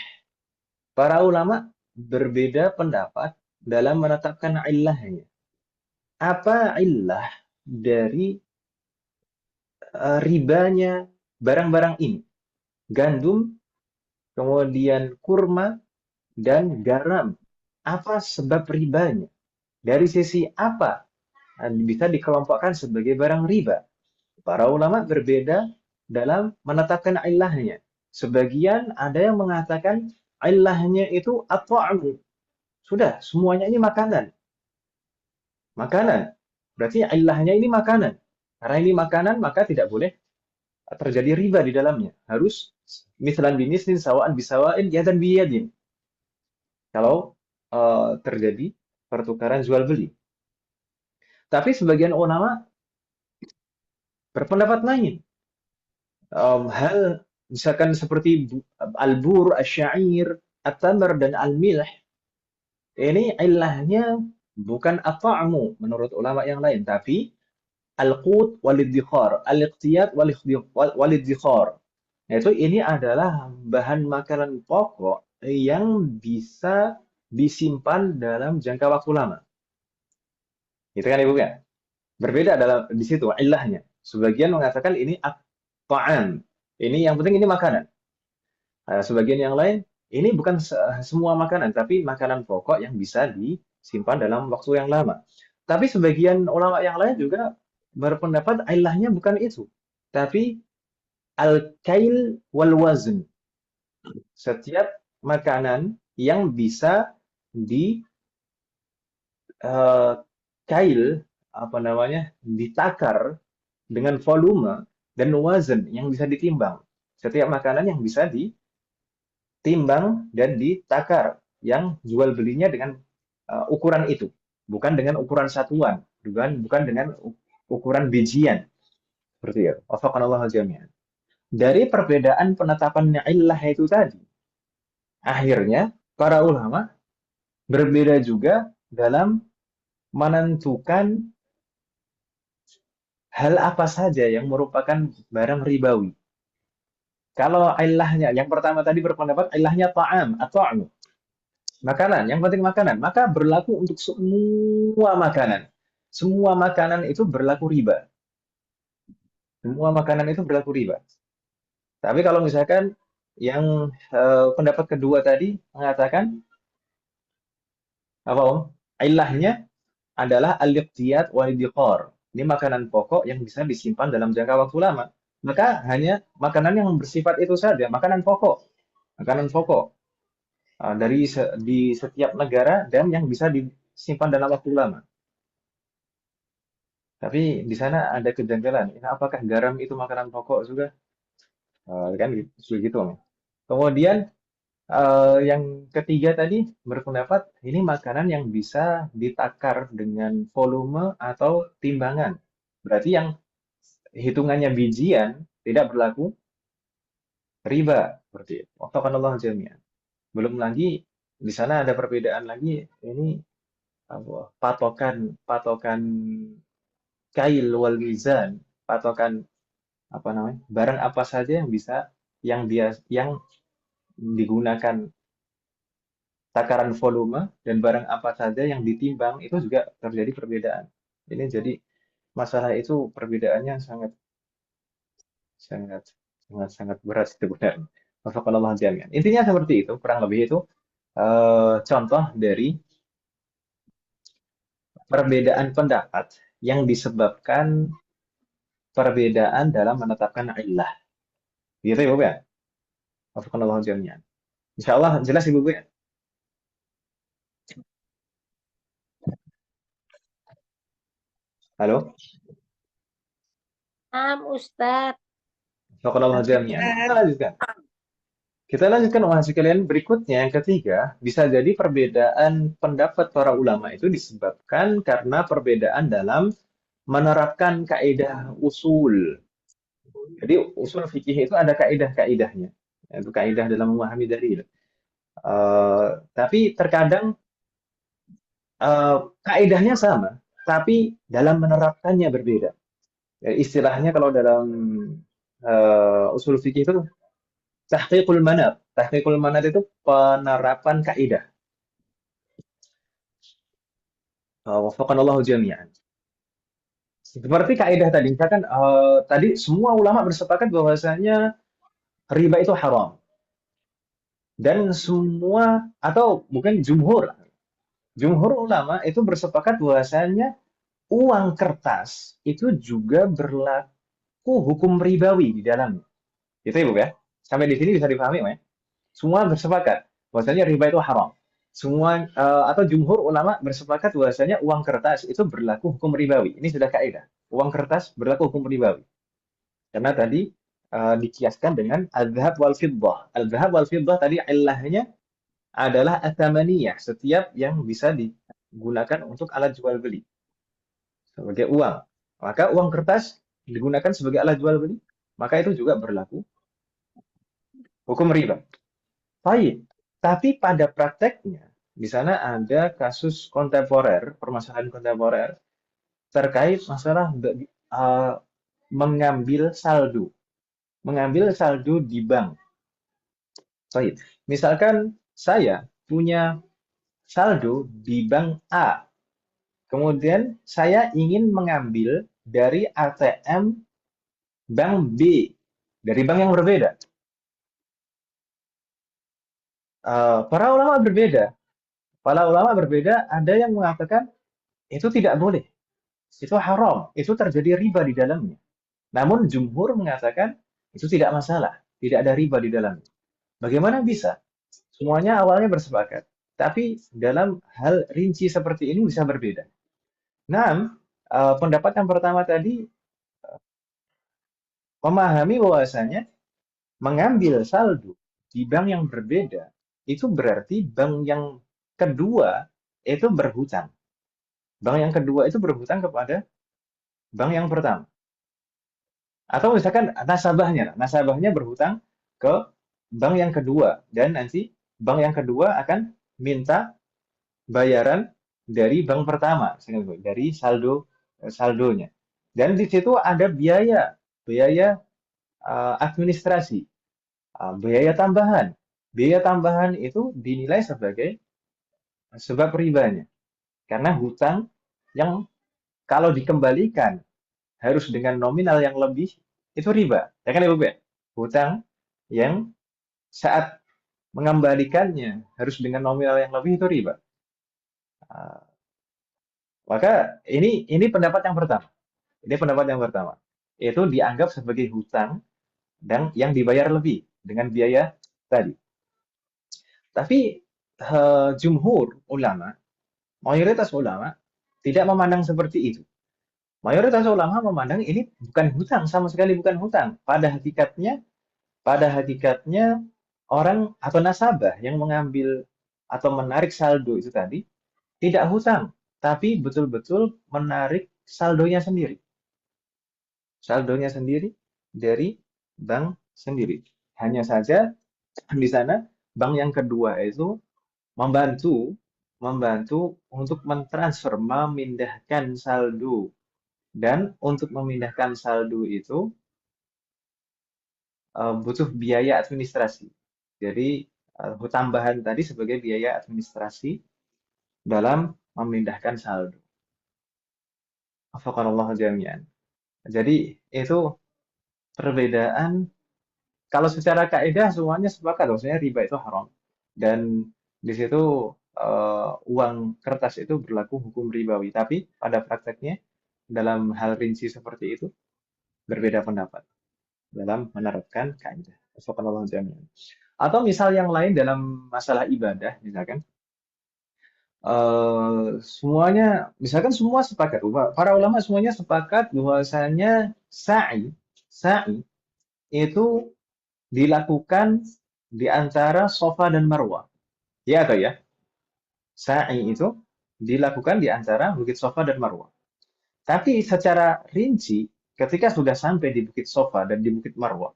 Para ulama berbeda pendapat dalam menetapkan illahnya. Apa illah dari ribanya barang-barang ini? Gandum, kemudian kurma, dan garam. Apa sebab ribanya? Dari sisi apa bisa dikelompokkan sebagai barang riba? Para ulama berbeda dalam menetapkan ilahnya. Sebagian ada yang mengatakan ilahnya itu at-ta'amu. Sudah, semuanya ini makanan. Makanan. Berarti ilahnya ini makanan. Karena ini makanan, maka tidak boleh terjadi riba di dalamnya. Harus mislan bimislin, sawaan bisawain, yadan biyadin. Kalau terjadi pertukaran jual beli. Tapi sebagian ulama berpendapat lain. Hal misalkan seperti al-bur, asy-syair, at-tamr, dan al-milh, ini ilahnya bukan at-ta'mu menurut ulama yang lain, tapi al-qut wal-iddikhar, al-iqtiyat wal-iddikhar. Yaitu ini adalah bahan makanan pokok yang bisa disimpan dalam jangka waktu lama. Gitu kan Ibu ya? Berbeda dalam di situ ilahnya. Sebagian mengatakan ini at-ta'am. Ini yang penting ini makanan. Sebagian yang lain, ini bukan semua makanan, tapi makanan pokok yang bisa disimpan dalam waktu yang lama. Tapi sebagian ulama yang lain juga berpendapat ilahnya bukan itu, tapi al-kail wal wazn. Setiap makanan yang bisa di eh, kail, apa namanya, ditakar dengan volume dan wazn yang bisa ditimbang. Setiap makanan yang bisa ditimbang dan ditakar, yang jual belinya dengan ukuran itu, bukan dengan ukuran satuan, bukan dengan ukuran bijian. Seperti itu. Wafaqanallahu jami'an. Dari perbedaan penetapan illah itu tadi, akhirnya para ulama berbeda juga dalam menentukan hal apa saja yang merupakan barang ribawi. Kalau ilahnya, yang pertama tadi berpendapat ilahnya ta'am atau makanan, yang penting makanan, maka berlaku untuk semua makanan. Semua makanan itu berlaku riba. Semua makanan itu berlaku riba. Tapi kalau misalkan yang pendapat kedua tadi mengatakan apa Om? Ilahnya adalah al-iqtiyat wal idkhar. Ini makanan pokok yang bisa disimpan dalam jangka waktu lama. Maka hanya makanan yang bersifat itu saja, makanan pokok. Makanan pokok di setiap negara dan yang bisa disimpan dalam waktu lama. Tapi di sana ada kejanggalan. Ini apakah garam itu makanan pokok juga? Kan begitu, Om. Kemudian yang ketiga tadi berpendapat ini makanan yang bisa ditakar dengan volume atau timbangan. Berarti yang hitungannya bijian tidak berlaku riba seperti itu. Wafaqanallahu jami'an. Belum lagi di sana ada perbedaan lagi ini patokan patokan kail wal mizan, patokan apa namanya? Barang apa saja yang bisa yang digunakan takaran volume dan barang apa saja yang ditimbang itu juga terjadi perbedaan. Ini jadi masalah itu perbedaannya sangat sangat sangat berat sebenarnya. Wafakallahu jami'an. Intinya seperti itu, kurang lebih itu contoh dari perbedaan pendapat yang disebabkan perbedaan dalam menetapkan illah. Gitu ya, Bu ya? Wafakallahu jami'an. Insya Allah jelas Ibu ya? Halo? Ustadz. Wafakallahu jami'an. Kita lanjutkan. Kita lanjutkan mahasiswa kalian berikutnya yang ketiga, bisa jadi perbedaan pendapat para ulama itu disebabkan karena perbedaan dalam menerapkan kaidah usul. Jadi usul fikih itu ada kaidah-kaidahnya, yaitu kaidah dalam memahami dalil. Tapi terkadang kaidahnya sama, tapi dalam menerapkannya berbeda. Ya, istilahnya kalau dalam usul fikih itu tahqiqul manat. Tahqiqul manat itu penerapan kaidah. Wafaqanallahu jami'an. Seperti kaidah tadi, misalkan tadi semua ulama bersepakat bahwasanya riba itu haram. Dan semua atau bukan jumhur ulama itu bersepakat bahwasanya uang kertas itu juga berlaku hukum ribawi di dalamnya. Itu ya, Bu ya. Sampai di sini bisa dipahami, ya? Semua bersepakat bahwasanya riba itu haram. Semua atau jumhur ulama bersepakat bahwasanya uang kertas itu berlaku hukum ribawi. Ini sudah kaidah. Uang kertas berlaku hukum ribawi. Karena tadi dikiaskan dengan al-dhahab wal fiddah. Al-dhahab wal fiddah tadi ilahnya adalah athamaniyah, setiap yang bisa digunakan untuk alat jual beli sebagai uang. Maka uang kertas digunakan sebagai alat jual beli, maka itu juga berlaku hukum riba. Baik, tapi pada prakteknya di sana ada kasus kontemporer, permasalahan kontemporer terkait masalah mengambil saldo, di bank. Baik, misalkan saya punya saldo di bank A, kemudian saya ingin mengambil dari ATM bank B dari bank yang berbeda. Para ulama berbeda. Para ulama berbeda, ada yang mengatakan itu tidak boleh, itu haram, itu terjadi riba di dalamnya. Namun jumhur mengatakan itu tidak masalah, tidak ada riba di dalamnya. Bagaimana bisa? Semuanya awalnya bersepakat, tapi dalam hal rinci seperti ini bisa berbeda. Nah, pendapat yang pertama tadi memahami bahwasanya mengambil saldo di bank yang berbeda itu berarti bank yang kedua itu berhutang. Bank yang kedua itu berhutang kepada bank yang pertama. Atau misalkan nasabahnya berhutang ke bank yang kedua dan nanti bank yang kedua akan minta bayaran dari bank pertama, dari saldonya. Dan di situ ada biaya administrasi, biaya tambahan. Biaya tambahan itu dinilai sebagai sebab ribanya. Karena hutang yang kalau dikembalikan harus dengan nominal yang lebih, itu riba. Ya kan Ibu ya? Hutang yang saat mengembalikannya harus dengan nominal yang lebih, itu riba. Uh, Maka ini pendapat yang pertama. Ini pendapat yang pertama. Itu dianggap sebagai hutang dan yang dibayar lebih dengan biaya tadi. Tapi jumhur ulama, mayoritas ulama tidak memandang seperti itu. Mayoritas ulama memandang ini bukan hutang, sama sekali bukan hutang. Pada hakikatnya orang atau nasabah yang mengambil atau menarik saldo itu tadi tidak hutang, tapi betul-betul menarik saldonya sendiri. Saldonya sendiri dari bank sendiri. Hanya saja di sana bank yang kedua itu membantu membantu untuk mentransfer, memindahkan saldo. Dan untuk memindahkan saldo itu butuh biaya administrasi. Jadi tambahan tadi sebagai biaya administrasi dalam memindahkan saldo. Afaqanallahu jami'an. Jadi itu perbedaan. Kalau secara kaidah semuanya sepakat bahwasanya riba itu haram. Dan di situ uang kertas itu berlaku hukum ribawi. Tapi pada prakteknya dalam hal rinci seperti itu berbeda pendapat dalam menerapkan kaidah. Afaqanallahu jami'an. Atau misal yang lain dalam masalah ibadah, misalkan semuanya, misalkan semua sepakat, para ulama semuanya sepakat bahwasanya sa'i itu dilakukan di antara Safa dan Marwah. Ya atau ya? Sa'i itu dilakukan di antara Bukit Safa dan Marwah. Tapi secara rinci, ketika sudah sampai di Bukit Safa dan di Bukit Marwah,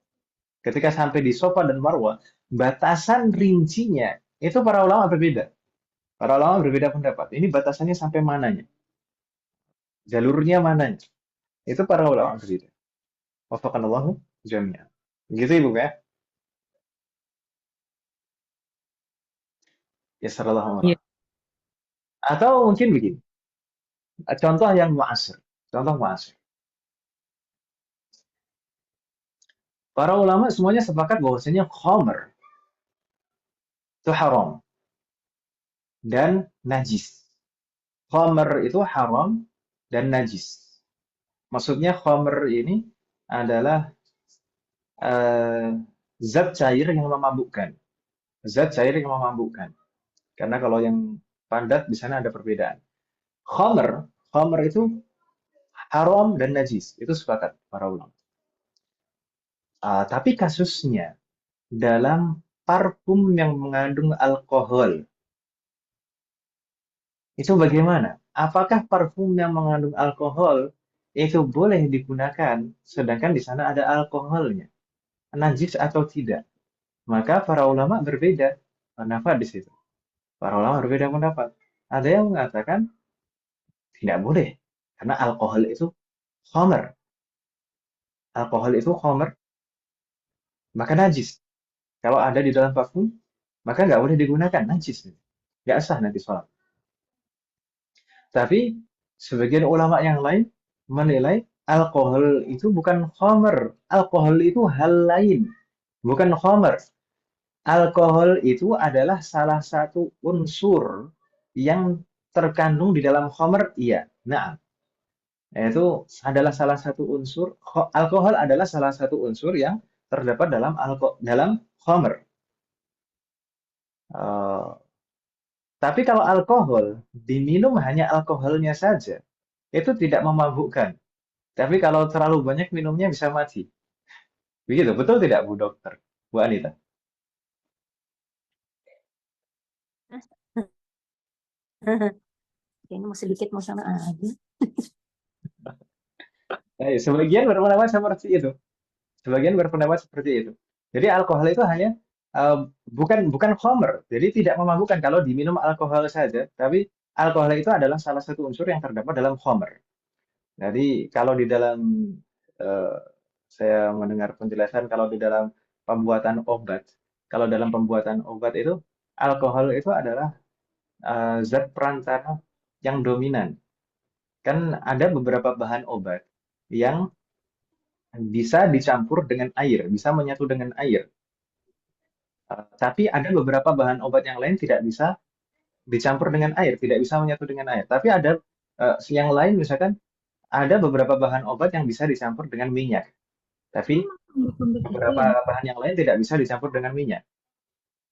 ketika sampai di Safa dan Marwah, batasan rincinya itu para ulama berbeda. Para ulama berbeda pendapat. Ini batasannya sampai mananya? Jalurnya mananya? Itu para ulama berbeda. Wafaqanallahu jami'an. Gitu Ibu ya? Ya sallallahu Iya. alaihi. Atau mungkin begini. Contoh yang muasir. Contoh muasir. Para ulama semuanya sepakat bahwasanya khamr itu haram dan najis. Khamr itu haram dan najis. Maksudnya khamr ini adalah eh, zat cair yang memabukkan. Zat cair yang memabukkan. Karena kalau yang padat di sana ada perbedaan. Khamr, khamr itu haram dan najis. Itu sepakat para ulama. Tapi kasusnya dalam parfum yang mengandung alkohol, itu bagaimana? Apakah parfum yang mengandung alkohol itu boleh digunakan sedangkan di sana ada alkoholnya? Najis atau tidak? Maka para ulama berbeda pendapat di situ. Para ulama berbeda pendapat. Ada yang mengatakan tidak boleh karena alkohol itu khamr. Alkohol itu khamr, maka najis. Kalau ada di dalam parfum, maka nggak boleh digunakan, najis. Nggak sah nanti sholat. Tapi sebagian ulama yang lain menilai alkohol itu bukan khamr. Alkohol itu hal lain, bukan khamr. Alkohol itu adalah salah satu unsur yang terkandung di dalam khamr, iya. Nah, itu adalah salah satu unsur. Alkohol adalah salah satu unsur yang terdapat dalam khamr. Eh, tapi kalau alkohol diminum hanya alkoholnya saja, itu tidak memabukkan. Tapi kalau terlalu banyak minumnya bisa mati. Begitu, betul tidak Bu Dokter? Bu Anita? Kayaknya mau sedikit mau sama aja. Sebagian berpendapat seperti itu. Sebagian berpendapat seperti itu. Jadi alkohol itu hanya bukan khamr, jadi tidak memabukkan kalau diminum alkohol saja. Tapi alkohol itu adalah salah satu unsur yang terdapat dalam khamr. Jadi kalau di dalam eh, saya mendengar penjelasan kalau di dalam pembuatan obat, kalau dalam pembuatan obat itu alkohol itu adalah zat perantara yang dominan. Kan ada beberapa bahan obat yang bisa dicampur dengan air, bisa menyatu dengan air. Tapi ada beberapa bahan obat yang lain tidak bisa dicampur dengan air, tidak bisa menyatu dengan air. Tapi ada yang lain misalkan ada beberapa bahan obat yang bisa dicampur dengan minyak. Tapi beberapa bahan yang lain tidak bisa dicampur dengan minyak.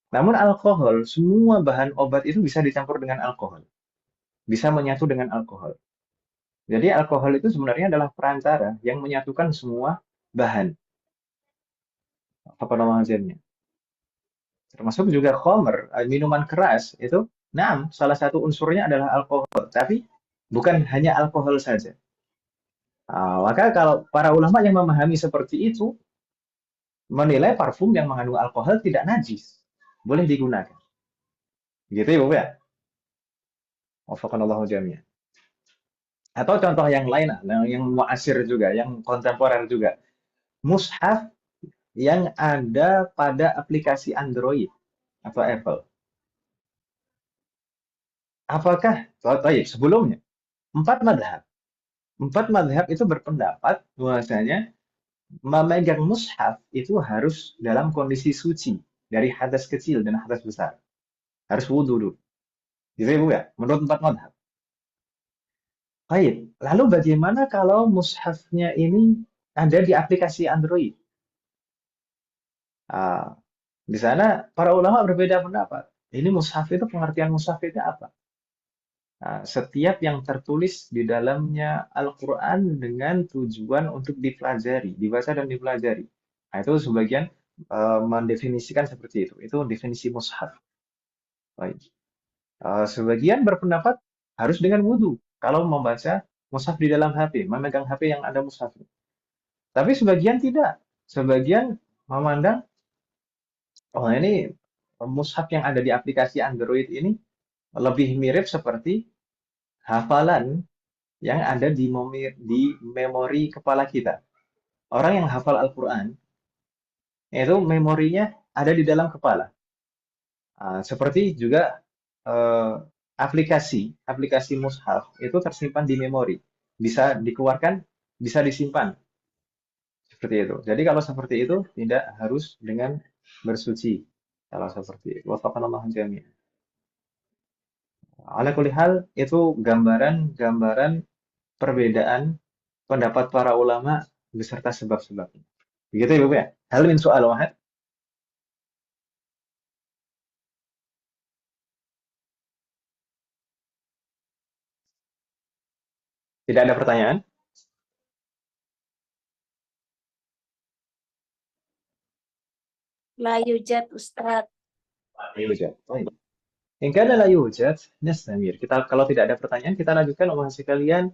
Namun alkohol, semua bahan obat itu bisa dicampur dengan alkohol, bisa menyatu dengan alkohol. Jadi alkohol itu sebenarnya adalah perantara yang menyatukan semua bahan, apa namanya, termasuk juga khamr, minuman keras itu. Nah, salah satu unsurnya adalah alkohol, tapi bukan hanya alkohol saja. Maka kalau para ulama yang memahami seperti itu menilai parfum yang mengandung alkohol tidak najis, boleh digunakan. Gitu ya, Bu ya. Wafaqanallahu jami'an. Atau contoh yang lain, yang muasir juga, yang kontemporer juga. Mushaf yang ada pada aplikasi Android atau Apple. Apakah, sebelumnya, empat madhab. Empat madhab itu berpendapat bahwasanya memegang mushaf itu harus dalam kondisi suci dari hadas kecil dan hadas besar. Harus wudhu dulu. Gitu ya, Bu ya? Menurut empat madhab. Baik, lalu bagaimana kalau mushafnya ini ada di aplikasi Android? Ah, di sana para ulama berbeda pendapat. Ini mushaf itu pengertian mushaf itu apa? Setiap yang tertulis di dalamnya Al-Quran dengan tujuan untuk dipelajari, dibaca dan dipelajari. Nah, itu sebagian mendefinisikan seperti itu. Itu definisi mushaf. Baik. Sebagian berpendapat harus dengan wudhu. Kalau membaca mushaf di dalam HP, memegang HP yang ada mushaf. Tapi sebagian tidak. Sebagian memandang, oh ini mushaf yang ada di aplikasi Android ini lebih mirip seperti hafalan yang ada di memori kepala kita. Orang yang hafal Al-Quran, itu memorinya ada di dalam kepala. Seperti juga eh, aplikasi mushaf itu tersimpan di memori. Bisa dikeluarkan, bisa disimpan. Seperti itu. Jadi kalau seperti itu, tidak harus dengan bersuci. Kalau seperti itu. Wafaqanallahu jami'an. Ala kulli hal, itu gambaran perbedaan pendapat para ulama beserta sebab-sebabnya. Begitu ya, Bu ya? Hal min soal wahid. Tidak ada pertanyaan? La yujad Ustadz. Yujad. Baik. In kana la yujad, nastamir. Kita kalau tidak ada pertanyaan, kita lanjutkan omongan sekalian.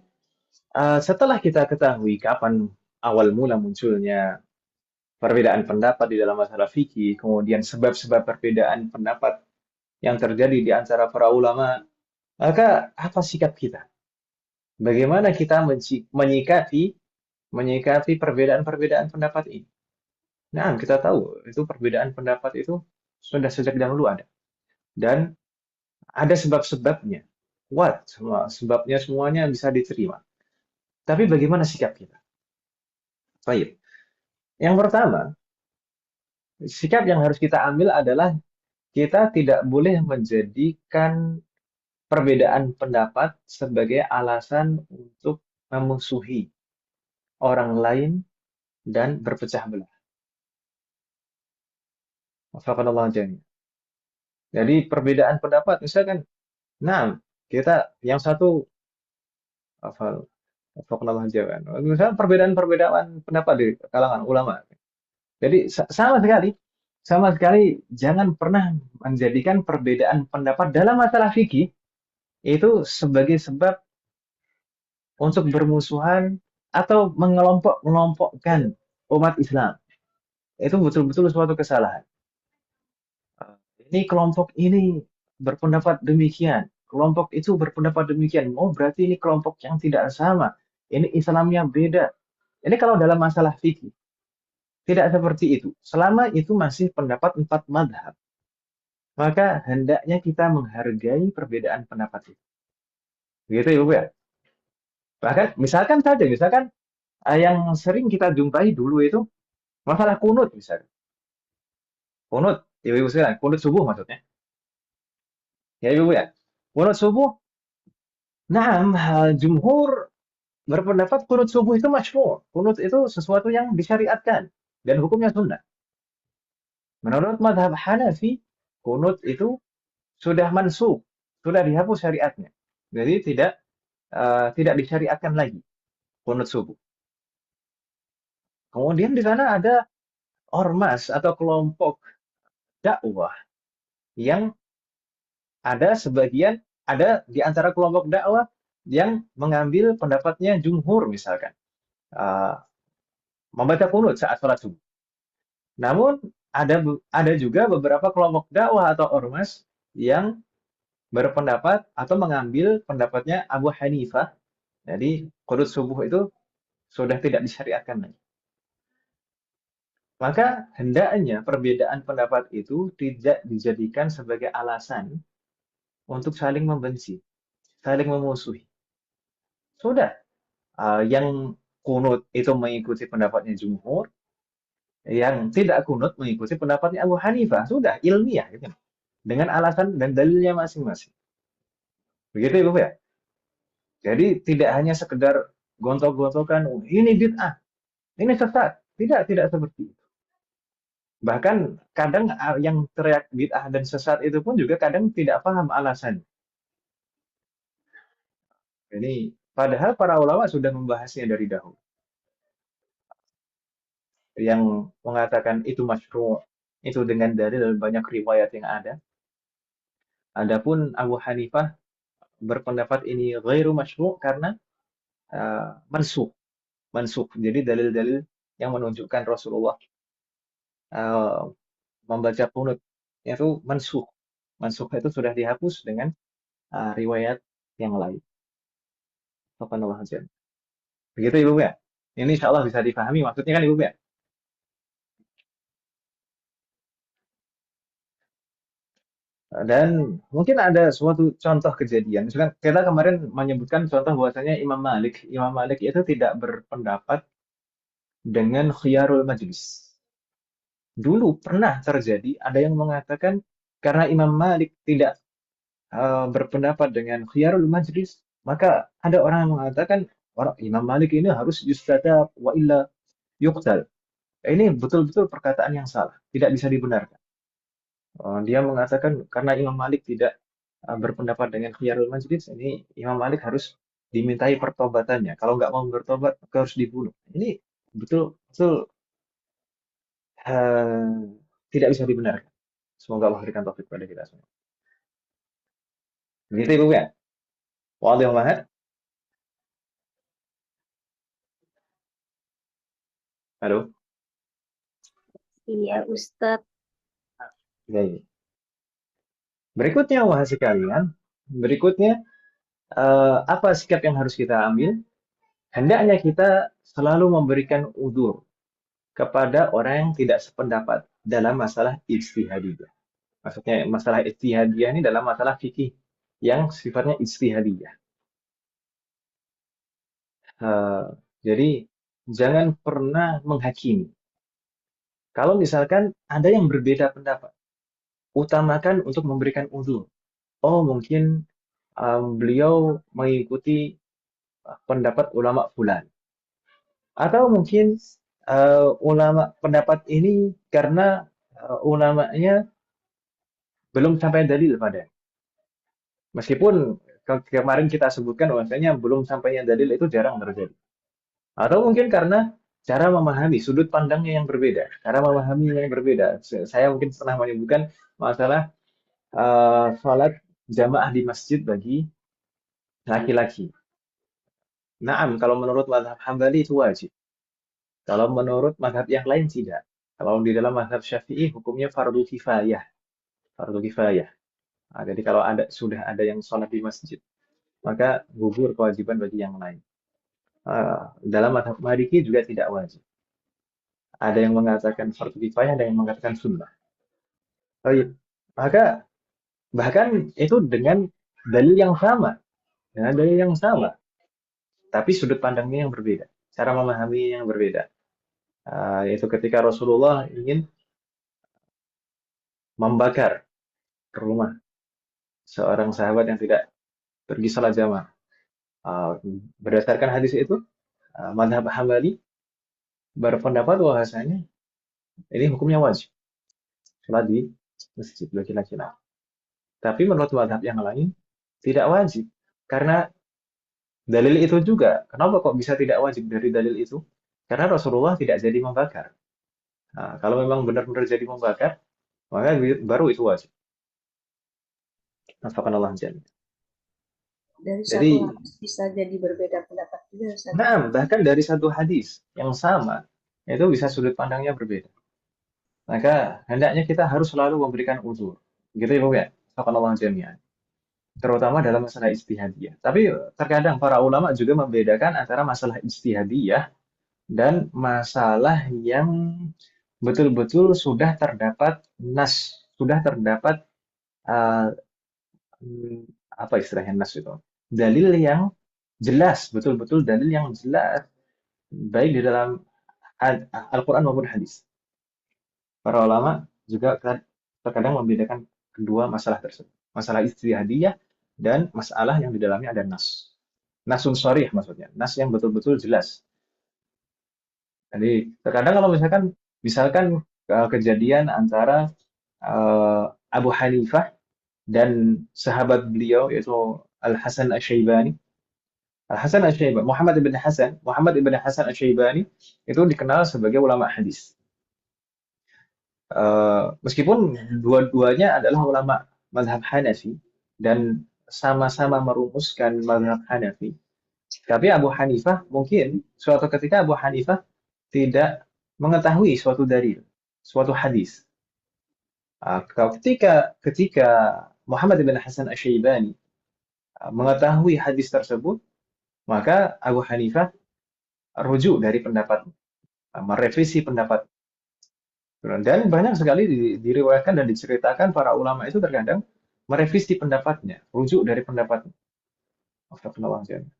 Setelah kita ketahui kapan awal mula munculnya perbedaan pendapat di dalam masalah fikih, kemudian sebab-sebab perbedaan pendapat yang terjadi di antara para ulama, maka apa sikap kita? Bagaimana kita menyikapi perbedaan-perbedaan pendapat ini? Nah, kita tahu itu perbedaan pendapat itu sudah sejak dahulu ada dan ada sebab-sebabnya. Kuat semua sebabnya semuanya bisa diterima. Tapi bagaimana sikap kita? Baik. Yang pertama, sikap yang harus kita ambil adalah kita tidak boleh menjadikan perbedaan pendapat sebagai alasan untuk memusuhi orang lain dan berpecah belah. Wafaqanallahu jami'an. Jadi perbedaan pendapat, misalkan, nah kita yang satu hafal, wafaqanallahu jami'an. Misalkan perbedaan-perbedaan pendapat di kalangan ulama. Jadi sama sekali jangan pernah menjadikan perbedaan pendapat dalam masalah fikih itu sebagai sebab untuk bermusuhan atau mengelompok-kelompokkan umat Islam. Itu betul-betul suatu kesalahan. Ini kelompok ini berpendapat demikian, kelompok itu berpendapat demikian. Oh, berarti ini kelompok yang tidak sama. Ini Islamnya beda. Ini kalau dalam masalah fikih, tidak seperti itu. Selama itu masih pendapat empat madhab, maka hendaknya kita menghargai perbedaan pendapat itu. Begitu ya, Bu ya? Bahkan misalkan yang sering kita jumpai dulu itu masalah kunut misalnya. Kunut, ibu-ibu sekalian, kunut subuh maksudnya. Ya, ibu ya. Kunut subuh, nah, jumhur berpendapat kunut subuh itu masyru'. Kunut itu sesuatu yang disyariatkan dan hukumnya sunnah. Menurut madhab Hanafi, kunut itu sudah mansukh, sudah dihapus syariatnya. Jadi tidak disyariatkan lagi kunut subuh. Kemudian di sana ada ormas atau kelompok dakwah yang ada di antara kelompok dakwah yang mengambil pendapatnya jumhur misalkan uh, membaca kunut saat sholat subuh. Namun ada juga beberapa kelompok dakwah atau ormas yang berpendapat atau mengambil pendapatnya Abu Hanifah. Jadi kunut subuh itu sudah tidak disyariatkan lagi. Maka hendaknya perbedaan pendapat itu tidak dijadikan sebagai alasan untuk saling membenci, saling memusuhi. Sudah, yang kunut itu mengikuti pendapatnya jumhur, yang tidak kunut mengikuti pendapatnya Abu Hanifah. Sudah, ilmiah gitu. Dengan alasan dan dalilnya masing-masing. Begitu Ibu ya? Jadi tidak hanya sekedar gontok-gontokan, oh, ini bid'ah, ini sesat. Tidak seperti itu. Bahkan kadang yang teriak bid'ah dan sesat itu pun juga kadang tidak paham alasan. Ini padahal para ulama sudah membahasnya dari dahulu. Yang mengatakan itu masyru' itu dengan dalil banyak riwayat yang ada. Adapun Abu Hanifah berpendapat ini ghairu masyru' karena mansukh. Mansukh. Jadi dalil-dalil yang menunjukkan Rasulullah uh, membaca qunut itu mansukh. Mansukh itu sudah dihapus dengan riwayat yang lain. Subhanallah. Begitu Ibu ya. Ini insya Allah bisa dipahami maksudnya kan Ibu ya. Dan mungkin ada suatu contoh kejadian. Misalkan kita kemarin menyebutkan contoh bahwasanya Imam Malik itu tidak berpendapat dengan khiyarul majlis. Dulu pernah terjadi ada yang mengatakan karena Imam Malik tidak berpendapat dengan khiyarul majlis, maka ada orang yang mengatakan orang Imam Malik ini harus yustatab wa illa yuqtal. Ini betul-betul perkataan yang salah, tidak bisa dibenarkan. Dia mengatakan karena Imam Malik tidak berpendapat dengan khiyarul majlis, ini Imam Malik harus dimintai pertobatannya. Kalau nggak mau bertobat, maka harus dibunuh. Ini betul-betul eh, tidak bisa dibenarkan. Semoga Allah berikan taufik pada kita semua. Begitu Ibu ya? Wadih banget. Halo. Iya, Ustadz. Baik. Berikutnya, wahai sekalian, berikutnya apa sikap yang harus kita ambil? Hendaknya kita selalu memberikan udzur kepada orang yang tidak sependapat dalam masalah ijtihadiyah. Maksudnya masalah ijtihadiyah ini dalam masalah fikih yang sifatnya ijtihadiyah. Eh, jadi jangan pernah menghakimi. Kalau misalkan ada yang berbeda pendapat, utamakan untuk memberikan uzur. Oh, mungkin beliau mengikuti pendapat ulama fulan. Atau mungkin ulama pendapat ini karena ulamanya belum sampai dalil pada. Meskipun kemarin kita sebutkan bahwasanya belum sampainya dalil itu jarang terjadi. Atau mungkin karena cara memahami sudut pandangnya yang berbeda, cara memahaminya yang berbeda. Saya mungkin pernah menyebutkan masalah sholat jamaah di masjid bagi laki-laki. Naam, kalau menurut mazhab Hambali itu wajib. Kalau menurut mazhab yang lain tidak. Kalau di dalam mazhab Syafi'i hukumnya fardu kifayah, fardu kifayah. Nah, jadi kalau sudah ada yang sholat di masjid, maka gugur kewajiban bagi yang lain. Dalam mazhab Maliki juga tidak wajib. Ada yang mengatakan fardu kifayah, ada yang mengatakan sunnah. Oh iya. Maka bahkan itu dengan dalil yang sama, dengan dalil yang sama, tapi sudut pandangnya yang berbeda, cara memahaminya yang berbeda. Yaitu ketika Rasulullah ingin membakar rumah seorang sahabat yang tidak pergi salat jamaah. Berdasarkan hadis itu, mazhab Hambali berpendapat bahwasanya ini hukumnya wajib, salat di masjid bagi laki-laki. Tapi menurut mazhab yang lain tidak wajib karena dalil itu juga. Kenapa kok bisa tidak wajib dari dalil itu? Karena Rasulullah tidak jadi membakar. Nah, kalau memang benar-benar jadi membakar, maka baru itu wajib. Nafakanallah jannah. Dari Jadi, satu hadis bisa jadi berbeda pendapat juga, Ustaz. nah, bahkan dari satu hadis yang sama, itu bisa sudut pandangnya berbeda. Maka hendaknya kita harus selalu memberikan uzur. Gitu ya, Bu ya. Nafakanallah jannah. Terutama dalam masalah ijtihadiyah. Tapi terkadang para ulama juga membedakan antara masalah ijtihadiyah dan masalah yang betul-betul sudah terdapat nas, sudah terdapat uh, apa istilahnya nas itu? Dalil yang jelas, betul-betul dalil yang jelas, baik di dalam Al-Quran maupun hadis. Para ulama juga terkadang membedakan kedua masalah tersebut. Masalah ijtihadiyah dan masalah yang di dalamnya ada nas. Nasun sharih maksudnya, nas yang betul-betul jelas. Jadi terkadang kalau misalkan kejadian antara Abu Hanifah dan sahabat beliau yaitu Al Hasan Asy-Syaibani. Al Hasan Asy-Syaibani, Muhammad ibn Hasan Asy-Syaibani itu dikenal sebagai ulama hadis. Meskipun dua-duanya adalah ulama mazhab Hanafi dan sama-sama merumuskan mazhab Hanafi, tapi Abu Hanifah mungkin suatu ketika Abu Hanifah tidak mengetahui suatu dalil, suatu hadis. Ketika Muhammad bin Hasan Asy-Syaibani mengetahui hadis tersebut, maka Abu Hanifah rujuk dari pendapat, merevisi pendapat. Dan banyak sekali diriwayatkan dan diceritakan para ulama itu terkadang merevisi pendapatnya, rujuk dari pendapatnya. Astagfirullahaladzim.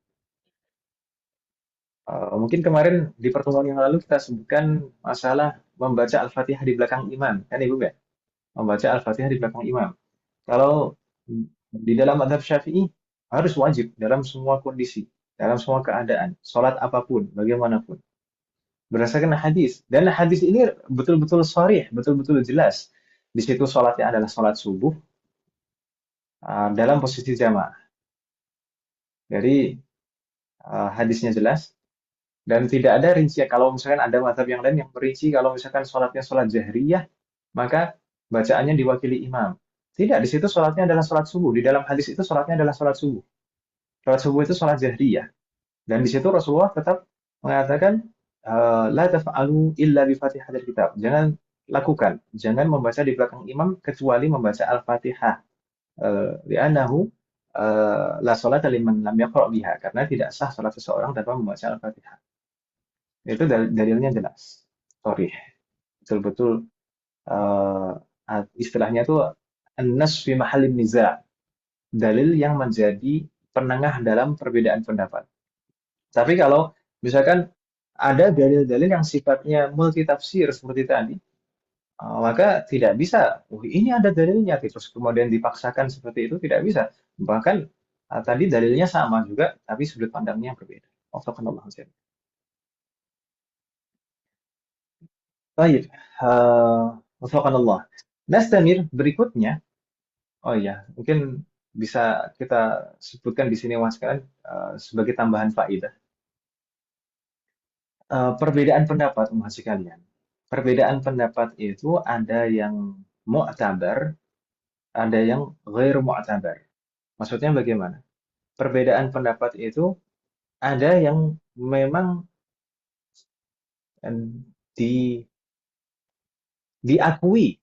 Mungkin kemarin di pertemuan yang lalu kita sebutkan masalah membaca Al-Fatihah di belakang imam, kan Ibu ya? Membaca Al-Fatihah di belakang imam. Kalau di dalam mazhab Syafi'i harus wajib dalam semua kondisi, dalam semua keadaan, sholat apapun, bagaimanapun. Berdasarkan hadis. Dan hadis ini betul-betul sharih, betul-betul jelas. Di situ sholatnya adalah sholat subuh dalam posisi jamaah. Jadi hadisnya jelas dan tidak ada rincian. Kalau misalkan ada mazhab yang lain yang merinci kalau misalkan sholatnya sholat jahriyah, maka bacaannya diwakili imam. Tidak, di situ sholatnya adalah sholat subuh. Di dalam hadis itu sholatnya adalah sholat subuh. Sholat subuh itu sholat jahriyah. Dan di situ Rasulullah tetap mengatakan, la taf'alu illa bi fatihatil kitab. Jangan lakukan, jangan membaca di belakang imam kecuali membaca Al-Fatihah. Li'annahu la sholata liman lam yaqra' biha. Karena tidak sah salat seseorang tanpa membaca Al-Fatihah. Itu dalilnya jelas. Sharih. Betul-betul istilahnya itu an-nas fi mahallin niza'. Dalil yang menjadi penengah dalam perbedaan pendapat. Tapi kalau misalkan ada dalil-dalil yang sifatnya multitafsir seperti tadi, maka tidak bisa, oh ini ada dalilnya, terus kemudian dipaksakan seperti itu tidak bisa. Bahkan tadi dalilnya sama juga, tapi sudut pandangnya berbeda. Wafaqanallahu a'lam. Baik, wafaqanallah. Nastamir berikutnya. Oh iya, mungkin bisa kita sebutkan di sini Mas sekalian sebagai tambahan faedah. Perbedaan pendapat Mas sekalian. Perbedaan pendapat itu ada yang mu'tabar, ada yang ghair mu'tabar. Maksudnya bagaimana? Perbedaan pendapat itu ada yang memang eh, di, diakui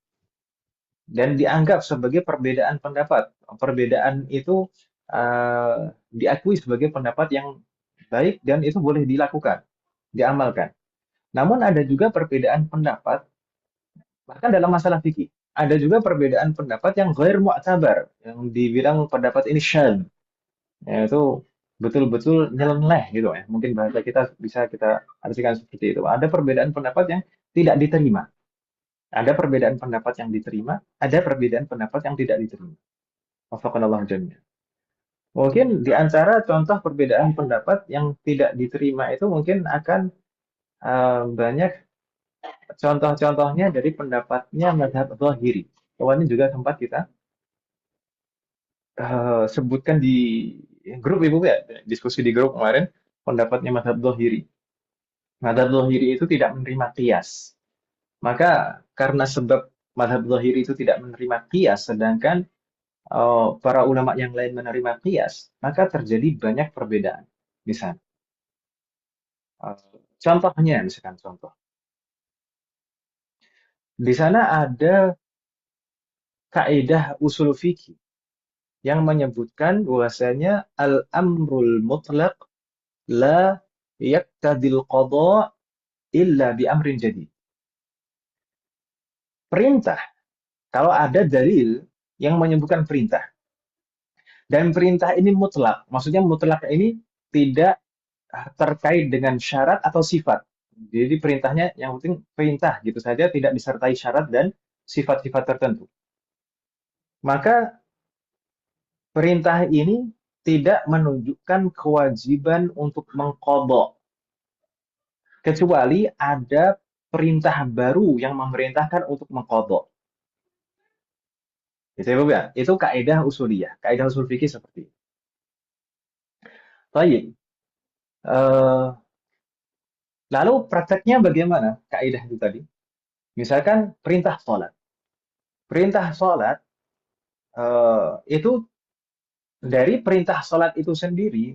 dan dianggap sebagai perbedaan pendapat. Perbedaan itu diakui sebagai pendapat yang baik dan itu boleh dilakukan, diamalkan. Namun ada juga perbedaan pendapat, bahkan dalam masalah fikih, ada juga perbedaan pendapat yang ghair mu'tabar, yang dibilang pendapat ini syadz, yaitu betul-betul nyeleneh gitu ya. Mungkin bahasa kita bisa kita artikan seperti itu. Ada perbedaan pendapat yang tidak diterima. Ada perbedaan pendapat yang diterima, ada perbedaan pendapat yang tidak diterima. Wafaqanallahu jami'an. Mungkin di antara contoh perbedaan pendapat yang tidak diterima itu mungkin akan banyak contoh-contohnya dari pendapatnya mazhab Zahiri. Kemarin juga sempat kita sebutkan di grup Ibu ya, diskusi di grup kemarin pendapatnya mazhab Zahiri. Mazhab Zahiri itu tidak menerima qiyas. Maka karena sebab mazhab Zahiri itu tidak menerima qiyas, sedangkan para ulama yang lain menerima qiyas, maka terjadi banyak perbedaan. Misalnya, contohnya, misalkan contoh. Di sana ada kaidah usul fikih yang menyebutkan bahwasanya al-amrul mutlaq la yaqtadil qada illa bi amrin jadid. Perintah, kalau ada dalil yang menyebutkan perintah, dan perintah ini mutlak, maksudnya mutlak ini tidak terkait dengan syarat atau sifat. Jadi perintahnya yang penting perintah gitu saja, tidak disertai syarat dan sifat-sifat tertentu. Maka perintah ini tidak menunjukkan kewajiban untuk mengqadha, kecuali ada perintah baru yang memerintahkan untuk mengqadha. Itu ya, Bu, ya? Itu kaidah usuliyah, kaidah usul fikih seperti itu. Baik. Lalu prakteknya bagaimana kaidah itu tadi? Misalkan perintah sholat. Perintah sholat itu dari perintah sholat itu sendiri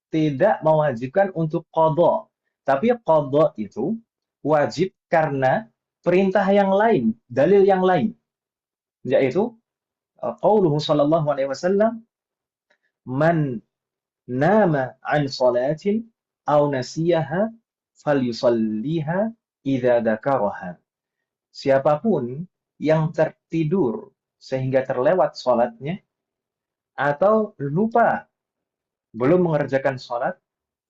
tidak mewajibkan untuk qadha. Tapi qadha itu wajib karena perintah yang lain, dalil yang lain. Yaitu qauluhu sallallahu alaihi wasallam, "Man nama an salatin aw nasiyaha falyusalliha idza dzakaraha." Siapapun yang tertidur sehingga terlewat sholatnya atau lupa belum mengerjakan sholat,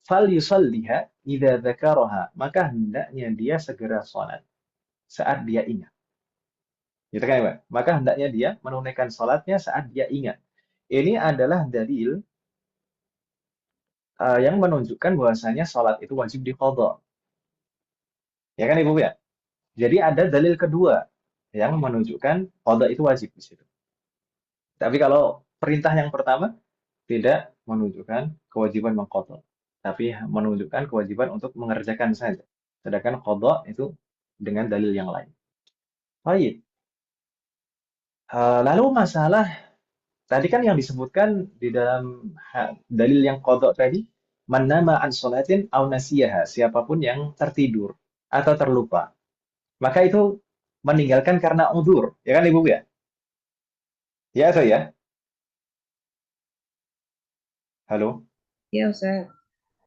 fal yusalliha idza dzakaraha, maka hendaknya dia segera sholat saat dia ingat. Gitu kan, Pak? Maka hendaknya dia menunaikan sholatnya saat dia ingat. Ini adalah dalil yang menunjukkan bahwasanya sholat itu wajib diqadha. Ya kan, Ibu ya? Jadi ada dalil kedua yang menunjukkan qadha itu wajib di situ. Tapi kalau perintah yang pertama tidak menunjukkan kewajiban mengqadha, tapi menunjukkan kewajiban untuk mengerjakan saja. Sedangkan qadha itu dengan dalil yang lain. Baik. Lalu masalah tadi kan yang disebutkan di dalam dalil yang qadha tadi, man nama an sholatin aw nasiyaha, siapapun yang tertidur atau terlupa. Maka itu meninggalkan karena udzur, ya kan Ibu ya? Ya, saya. Halo. Ya, Ustaz.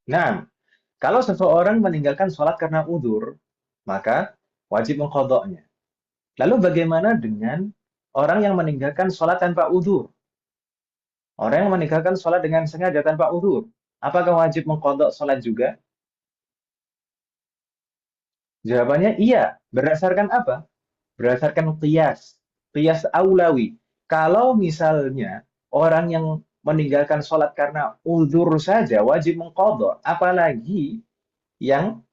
Nah, kalau seseorang meninggalkan sholat karena udzur, maka wajib mengqadha'nya. Lalu bagaimana dengan orang yang meninggalkan sholat tanpa udzur? Orang yang meninggalkan sholat dengan sengaja tanpa udzur, apakah wajib mengqadha' sholat juga? Jawabannya iya. Berdasarkan apa? Berdasarkan qiyas. Qiyas aulawi. Kalau misalnya orang yang meninggalkan sholat karena uzur saja wajib mengqadha, apalagi yang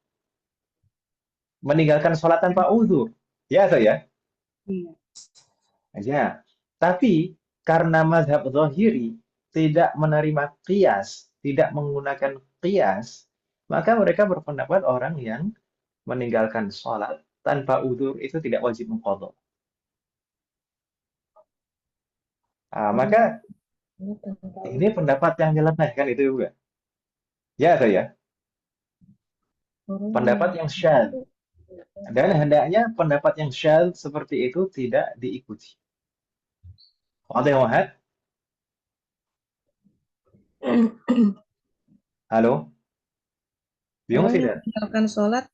meninggalkan sholat tanpa uzur. Ya atau ya? Iya. Ya. Tapi karena mazhab zahiri tidak menerima qiyas, tidak menggunakan qiyas, maka mereka berpendapat orang yang meninggalkan sholat tanpa uzur itu tidak wajib mengqadha. Maka Ini tentang ini pendapat yang nyeleneh kan itu juga. Ya atau ya? orang Pendapat yang syadz. Dan hendaknya pendapat yang syadz seperti itu tidak diikuti. Ada yang wahad? Halo? Bingung orang yang tidak? meninggalkan sholat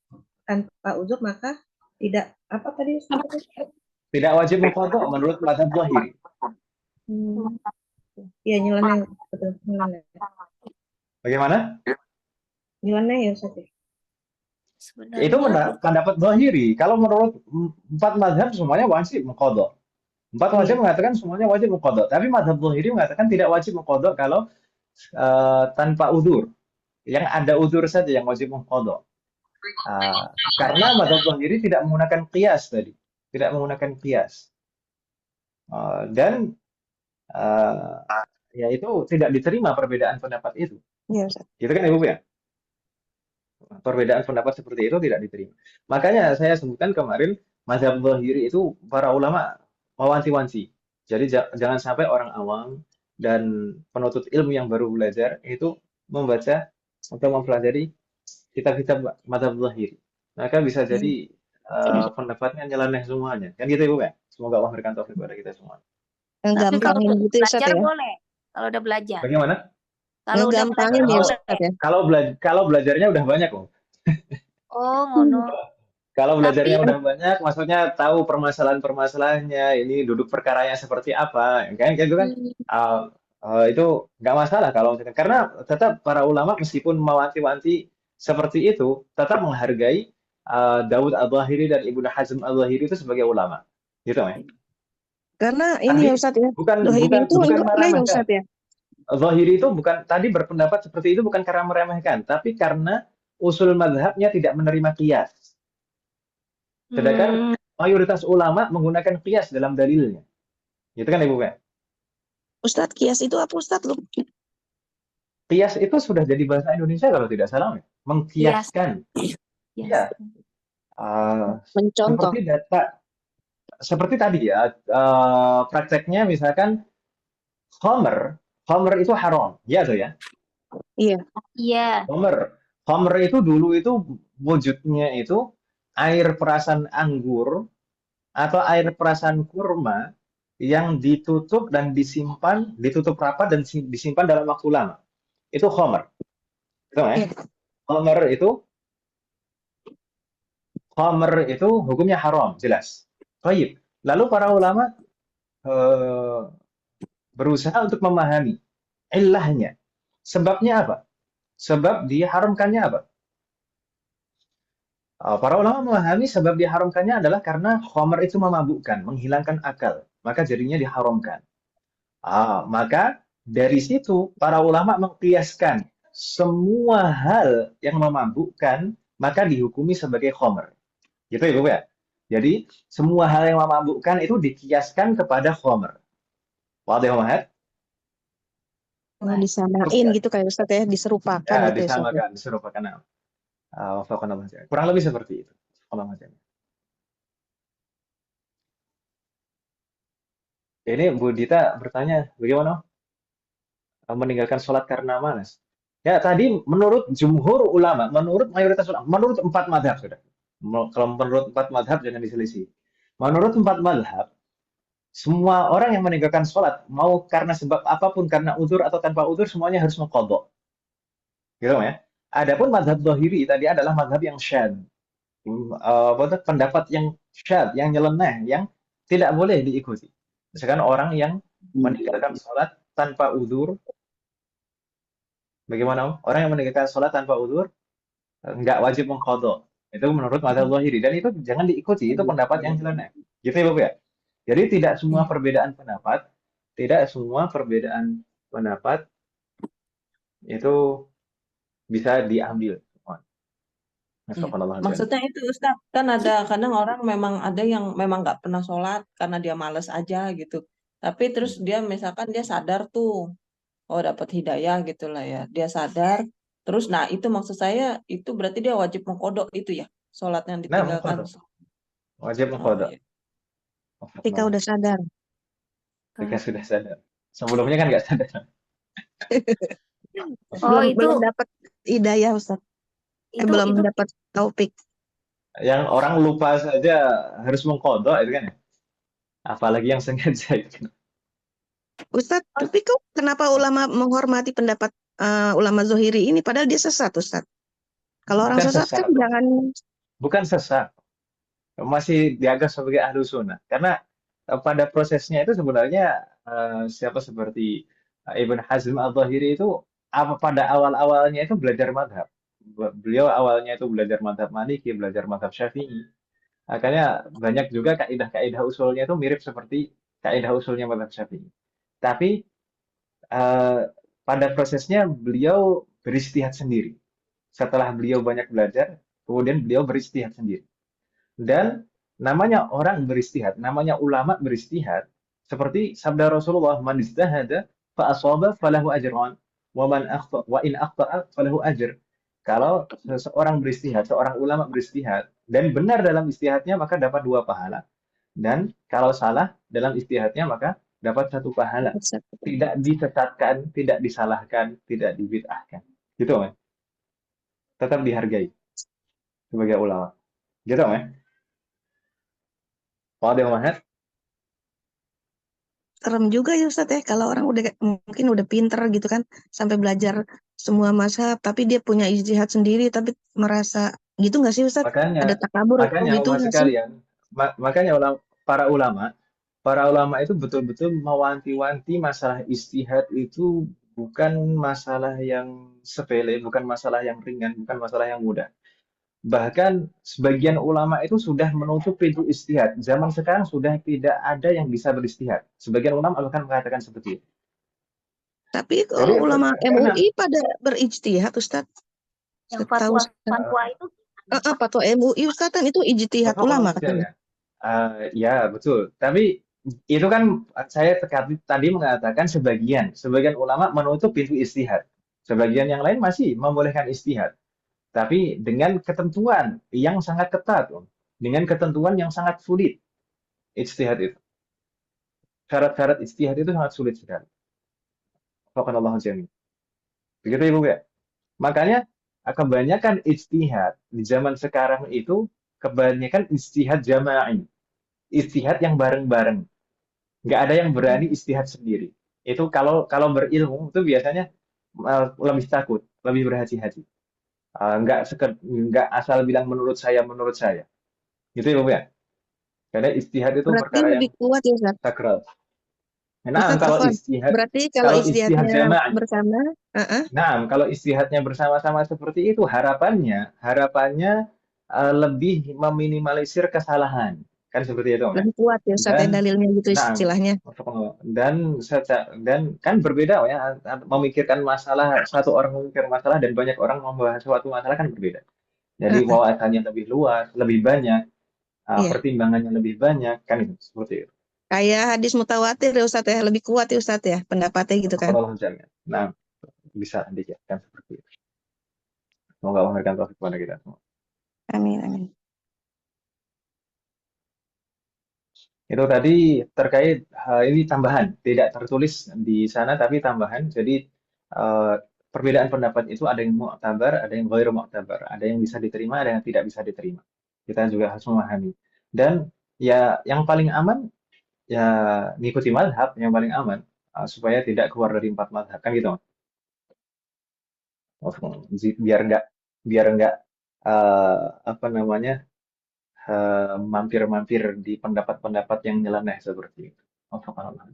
tanpa uzur maka tidak apa tadi Ustaz? Tidak wajib mengqadha menurut mazhab zahiri. Hmm. Iya nyeleneh betul nyeleneh. Bagaimana? Nyeleneh ya Ustaz ya? Itu Sebenarnya pendapat zahiri. Kalau menurut empat mazhab semuanya wajib mengqadha. Empat mazhab Iya. mengatakan semuanya wajib mengqadha. Tapi mazhab zahiri mengatakan tidak wajib mengqadha kalau tanpa uzur. Yang ada uzur saja yang wajib mengqadha. Karena mazhab zahiri tidak menggunakan qiyas tadi. Tidak menggunakan qiyas. Dan uh, ya itu tidak diterima perbedaan pendapat itu. Iya Ustaz. Gitu kan Ibu ya? Perbedaan pendapat seperti itu tidak diterima. Makanya saya sebutkan kemarin mazhab zahiri itu para ulama mewanti-wanti. Jadi jangan sampai orang awam dan penuntut ilmu yang baru belajar itu membaca atau mempelajari kitab-kitab mazhab zahiri. Maka bisa Iya. jadi pendapatnya nyeleneh semuanya. Kan gitu Ibu ya? Semoga Allah memberikan taufik kepada kita semua. Yang tapi kalau gampangin udah gitu ya Ustaz belajar ya? boleh. Kalau udah belajar. Bagaimana? Kalau udah belajar Ngegampangin ya Kalau Ustaz boleh. ya? kalau belajarnya udah banyak loh. Oh, ngono. Kalau Tapi belajarnya udah banyak, maksudnya tahu permasalahan-permasalahannya, ini duduk perkaranya seperti apa, kan? Gitu kan? Uh, itu nggak masalah kalau misalkan karena tetap para ulama meskipun mewanti-wanti seperti itu, tetap menghargai Daud Al-Zahiri dan Ibnu Hazm Al-Zahiri itu sebagai ulama, gitu ya. Karena ini Tadi ya Ustaz ya, bukan Dohiri bukan itu bukan nyeleneh ya meremehkan. Ustaz ya? Zahiri itu bukan tadi berpendapat seperti itu bukan karena meremehkan, tapi karena usul madhabnya tidak menerima qiyas. Sedangkan hmm, mayoritas ulama menggunakan qiyas dalam dalilnya. Gitu kan Ibu Ben? Ustadz kias itu apa Ustadz lu? Qiyas itu sudah jadi bahasa Indonesia kalau tidak salah ya. yes, Mengkiaskan. yes. Ya, Mencontoh. seperti data seperti tadi ya, prakteknya misalkan Homer, Homer itu haram, ya tuh ya. Iya. Iya. Homer, Homer itu dulu itu wujudnya itu air perasan anggur atau air perasan kurma yang ditutup dan disimpan, ditutup rapat dan disimpan dalam waktu lama. Itu Homer. Betul ya? Iya. Homer itu hukumnya haram, jelas. Baik. Lalu para ulama eh, berusaha untuk memahami ilahnya. Sebabnya apa? Sebab diharamkannya apa? Para ulama memahami sebab diharamkannya adalah karena Homer itu memabukkan, menghilangkan akal. Maka jadinya diharamkan. Maka dari situ para ulama mengkiaskan semua hal yang memabukkan maka dihukumi sebagai khomer. Gitu ya, Bu ya. Jadi semua hal yang memabukkan itu dikiaskan kepada khomer. Wadih Muhammad? Oh, disamain gitu kayak Ustadz ya, diserupakan Ya, gitu ya Ustadz ya. disamakan, diserupakan. Kurang lebih seperti itu. Ini Bu Dita bertanya, bagaimana meninggalkan sholat karena malas? Ya, tadi menurut jumhur ulama, menurut mayoritas ulama, menurut empat madhab sudah. Kalau menurut empat madhab jangan diselisih. Menurut empat madhab, semua orang yang meninggalkan sholat, mau karena sebab apapun, karena udzur atau tanpa udzur, semuanya harus mengqadha. Gitu ya. Adapun madhab zahiri tadi adalah madhab yang syad. Pendapat yang syad, yang nyeleneh, yang tidak boleh diikuti. Misalkan orang yang meninggalkan sholat tanpa udzur, bagaimana? Orang yang meninggalkan sholat tanpa udzur, nggak wajib mengqadha. Itu menurut mazhab Zahiri, dan itu jangan diikuti, itu pendapat yang nyeleneh. Gitu ya, Bapak ya. Jadi tidak semua perbedaan pendapat, tidak semua perbedaan pendapat itu bisa diambil. Iya. Astagfirullahaladzim. Maksudnya itu Ustaz, kan ada kadang orang memang ada yang memang nggak pernah sholat karena dia males aja gitu. Tapi terus dia misalkan dia sadar tuh, oh dapat hidayah gitu lah ya. Dia sadar, terus nah itu maksud saya itu berarti dia wajib mengkodok itu ya, sholat yang Nah, ditinggalkan. mengkodok. Wajib Oh mengkodok. iya. Ketika udah sadar. Ketika sudah sadar. Sebelumnya kan nggak sadar. Oh, itu Belum dapat hidayah Ustaz. Belum itu dapat taufik. Yang orang lupa saja harus mengkodok itu kan ya. Apalagi yang sengaja itu kan. Ustaz, tapi kok kenapa ulama menghormati pendapat ulama Zohiri ini padahal dia sesat Ustaz? Kalau orang Bukan sesat kan sesat. jangan Bukan sesat. Masih dianggap sebagai ahlu sunnah. Karena pada prosesnya itu sebenarnya siapa seperti Ibn Hazm al-Zahiri itu pada awal-awalnya itu belajar madhab. Beliau awalnya itu belajar madhab Maliki, belajar madhab Syafi'i. Makanya banyak juga kaidah-kaidah usulnya itu mirip seperti kaidah usulnya madhab Syafi'i. Tapi pada prosesnya beliau beristihad sendiri. Setelah beliau banyak belajar, kemudian beliau beristihad sendiri. Dan namanya orang beristihad, namanya ulama beristihad, seperti sabda Rasulullah, "Man istahada fa asaba falahu ajran, wa man akhta wa in akhta'a falahu ajr." Kalau seseorang beristihad, seorang ulama beristihad dan benar dalam istihadnya maka dapat 2 pahala. Dan kalau salah dalam istihadnya maka dapat 1 pahala. Tidak disesatkan, tidak disalahkan, tidak dibid'ahkan. Gitu, Mas. Tetap dihargai sebagai ulama. Gitu, Mas. Wadah, Mas. serem juga ya Ustaz ya kalau orang mungkin udah pinter gitu kan sampai belajar semua mazhab tapi dia punya ijtihad sendiri tapi merasa gitu nggak sih Ustaz? Makanya, Ada takabur makanya gitu umat nggak sih? sekalian, makanya para ulama itu betul-betul mewanti-wanti masalah istihad itu bukan masalah yang sepele, bukan masalah yang ringan, bukan masalah yang mudah. Bahkan sebagian ulama itu sudah menutup pintu istihad. Zaman sekarang sudah tidak ada yang bisa beristihad. Sebagian ulama bahkan mengatakan seperti itu. Tapi Jadi kalau ulama karena MUI pada berijtihad Ustaz. yang Setahu fatwa itu fatwa MUI Ustaz kan itu ijtihad ulama katanya. Ya, betul. Tapi itu kan saya tadi mengatakan sebagian ulama menutup pintu istihad. Sebagian yang lain masih membolehkan istihad. Tapi dengan ketentuan yang sangat ketat, Om. Dengan ketentuan yang sangat sulit. Ijtihad itu. Syarat-syarat ijtihad itu sangat sulit sekali. Wafaqanallahu jami'. Begitu Ibu ya. Makanya kebanyakan ijtihad di zaman sekarang itu kebanyakan ijtihad jama'i. Ijtihad yang bareng-bareng. Nggak ada yang berani ijtihad sendiri. Itu kalau berilmu itu biasanya lebih takut, lebih berhati-hati. Nggak asal bilang menurut saya. Gitu ya, Bu ya. Karena ijtihad itu Berarti perkara yang lebih kuat ya Ustaz. sakral. Nah, Ustaz Afwan, berarti kalau kalau ijtihad ijtihadnya jama'i. bersama, Nah, kalau istihadnya bersama-sama seperti itu, harapannya lebih meminimalisir kesalahan. Kan seperti itu, Mas. lebih kuat ya Ustaz ya Dan dalilnya gitu Nah, istilahnya. dan kan berbeda ya, memikirkan masalah, satu orang memikirkan masalah dan banyak orang membahas suatu masalah kan berbeda. Jadi Heeh, wawasannya lebih luas, lebih banyak, iya. pertimbangannya lebih banyak, kan itu seperti itu. Kayak hadis mutawatir ya Ustaz ya, lebih kuat ya Ustaz ya pendapatnya gitu kan. Allah jamin. Nah, bisa dijadikan seperti itu. Semoga Allah memberikan taufik kepada kita semua. Amin, amin. Itu tadi terkait ini tambahan, tidak tertulis di sana tapi tambahan. Jadi eh, perbedaan pendapat itu ada yang mu'tabar, ada yang ghairu mu'tabar, ada yang bisa diterima, ada yang tidak bisa diterima. Kita juga harus memahami. Dan ya yang paling aman ya ngikuti mazhab yang paling aman supaya tidak keluar dari 4 mazhab kan gitu. Mas. Biar nggak apa namanya mampir-mampir di pendapat-pendapat yang nyeleneh seperti itu. Wallahu a'lam.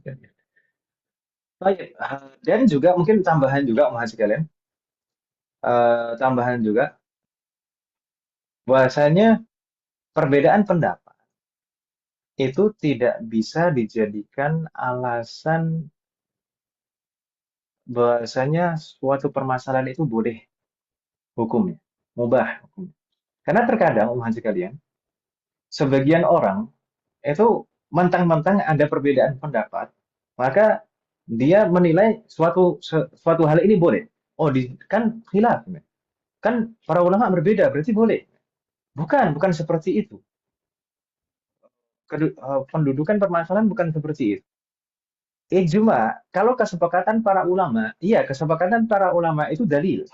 Baik, dan juga mungkin tambahan juga Mas sekalian, tambahan juga bahwasanya perbedaan pendapat itu tidak bisa dijadikan alasan bahwasanya suatu permasalahan itu boleh hukumnya, mubah hukumnya. Karena terkadang, umat sekalian, sebagian orang itu mentang-mentang ada perbedaan pendapat, maka dia menilai suatu hal ini boleh. Oh, kan khilaf, kan para ulama berbeda, berarti boleh. Bukan seperti itu. Pendudukan permasalahan bukan seperti itu. Ijma, kalau kesepakatan para ulama, iya kesepakatan para ulama itu dalil.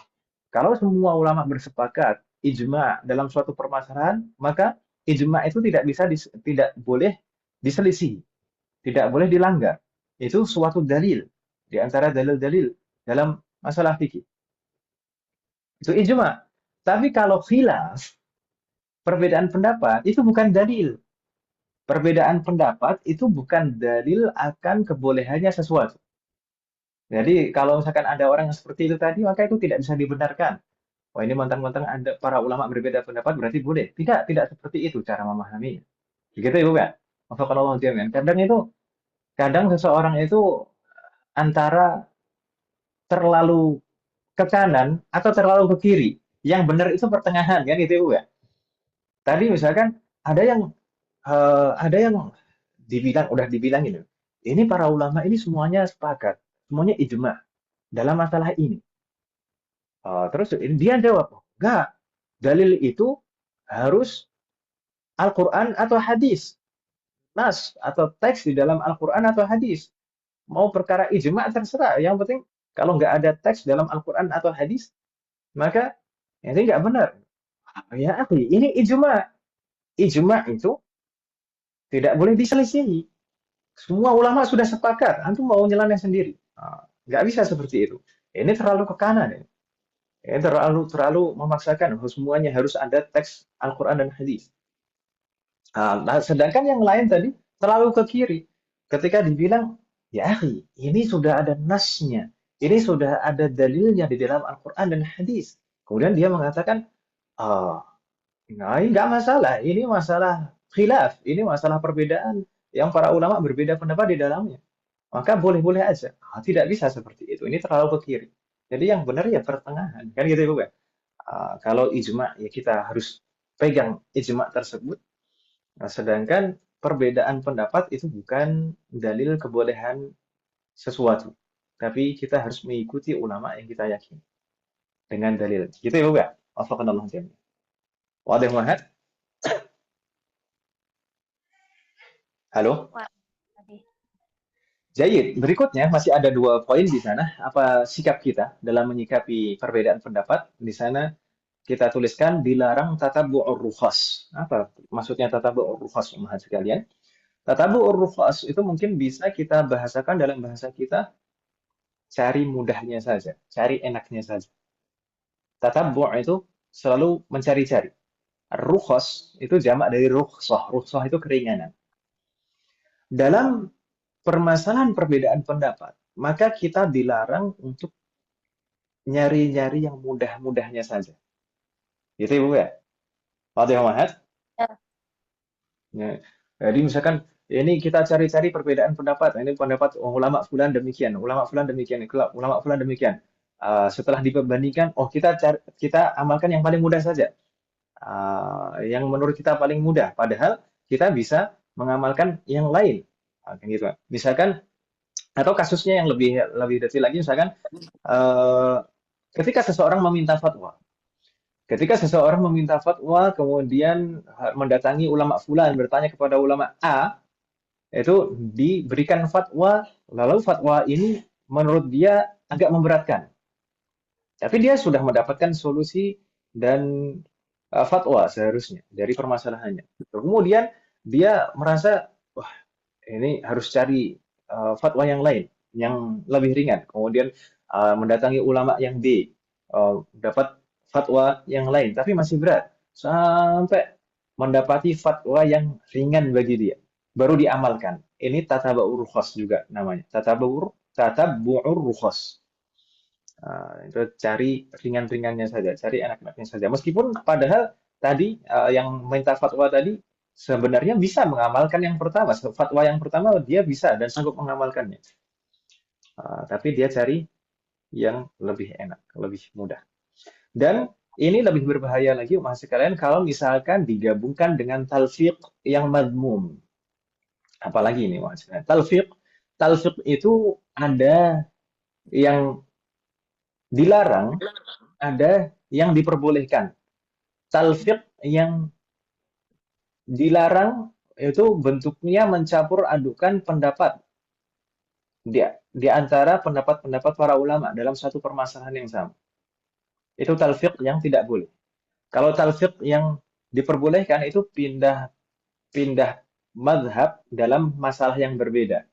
Kalau semua ulama bersepakat ijma dalam suatu permasalahan, maka ijma itu tidak boleh diselisih, tidak boleh dilanggar. Itu suatu dalil di antara dalil-dalil dalam masalah fikih. Itu ijma. Tapi kalau khilaf, perbedaan pendapat itu bukan dalil. Perbedaan pendapat itu bukan dalil akan kebolehannya sesuatu. Jadi kalau misalkan ada orang yang seperti itu tadi, maka itu tidak bisa dibenarkan. Wah, ini mentang-mentang ada para ulama berbeda pendapat berarti boleh. Tidak seperti itu cara memahami. Begitu ya, bukan? Wafakallahu jami'an. Kadang seseorang itu antara terlalu ke kanan atau terlalu ke kiri. Yang benar itu pertengahan kan itu ya, bukan? Tadi misalkan ada yang udah dibilangin. Ini para ulama ini semuanya sepakat, semuanya ijma dalam masalah ini. Terus dia jawab, enggak, dalil itu harus Al-Quran atau hadis. Nas atau teks di dalam Al-Quran atau hadis. Mau perkara ijma terserah. Yang penting kalau nggak ada teks dalam Al-Quran atau hadis, maka ini nggak benar. Ya, akhi, ini ijma. Ijma itu tidak boleh diselisihi. Semua ulama sudah sepakat. Antum mau nyeleneh sendiri. Nggak bisa seperti itu. Ini terlalu ke kanan. Ya. Ini terlalu memaksakan. Semuanya harus ada teks Al-Quran dan hadis. Nah, sedangkan yang lain tadi terlalu ke kiri. Ketika dibilang, ya akhi, ini sudah ada nasnya. Ini sudah ada dalilnya di dalam Al-Quran dan hadis. Kemudian dia mengatakan, oh, nah, ini nggak masalah. Ini masalah khilaf. Ini masalah perbedaan yang para ulama berbeda pendapat di dalamnya. Maka boleh-boleh aja. Tidak bisa seperti itu. Ini terlalu ke kiri. Jadi yang benar ya pertengahan. Kan gitu ya, bukan? Kalau ijma, ya kita harus pegang ijma tersebut. Nah, sedangkan perbedaan pendapat itu bukan dalil kebolehan sesuatu. Tapi kita harus mengikuti ulama yang kita yakini dengan dalil. Gitu ya, Bukan? Wafaqanallahu jami'an. Wadah Muhammad? Halo? Wah, tadi. Jayid. Berikutnya masih ada 2 poin di sana. Apa sikap kita dalam menyikapi perbedaan pendapat? Di sana kita tuliskan dilarang tatabu'ur rukhas. Apa maksudnya tatabu'ur rukhas, Muhammad sekalian? Tatabu'ur rukhas itu mungkin bisa kita bahasakan dalam bahasa kita cari mudahnya saja, cari enaknya saja. Tatabu' itu selalu mencari-cari. Rukhas itu jamak dari rukhsah. Rukhsah itu keringanan. Dalam permasalahan perbedaan pendapat, maka kita dilarang untuk nyari-nyari yang mudah-mudahnya saja. Gitu Ibu ya? Wadah Muhammad? Ya. Ya. Jadi misalkan ini kita cari-cari perbedaan pendapat. Ini pendapat ulama fulan demikian, ulama fulan demikian, ulama fulan demikian. Setelah diperbandingkan, oh kita amalkan yang paling mudah saja. Yang menurut kita paling mudah. Padahal kita bisa mengamalkan yang lain. Kan gitu. Misalkan atau kasusnya yang lebih detail lagi, misalkan ketika seseorang meminta fatwa. Ketika seseorang meminta fatwa, kemudian mendatangi ulama fulan, bertanya kepada ulama A, itu diberikan fatwa, lalu fatwa ini menurut dia agak memberatkan. Tapi dia sudah mendapatkan solusi dan fatwa seharusnya dari permasalahannya. Kemudian dia merasa, wah ini harus cari fatwa yang lain, yang lebih ringan. Kemudian mendatangi ulama yang B, dapat fatwa yang lain, tapi masih berat. Sampai mendapati fatwa yang ringan bagi dia. Baru diamalkan. Ini tatabu'ur rukhas juga namanya. Tatabu'ur rukhas. Itu cari ringan-ringannya saja, cari enak-enaknya saja. Meskipun padahal tadi yang minta fatwa tadi sebenarnya bisa mengamalkan yang pertama. Fatwa yang pertama dia bisa dan sanggup mengamalkannya. Tapi dia cari yang lebih enak, lebih mudah. Dan ini lebih berbahaya lagi mahasiswa kalian kalau misalkan digabungkan dengan talfiq yang madmum. Apalagi ini mahasiswa. Talfiq itu ada yang dilarang, ada yang diperbolehkan. Talfiq yang dilarang itu bentuknya mencampur adukan pendapat di antara pendapat-pendapat para ulama dalam satu permasalahan yang sama. Itu talfiq yang tidak boleh. Kalau talfiq yang diperbolehkan itu pindah madhab dalam masalah yang berbeda.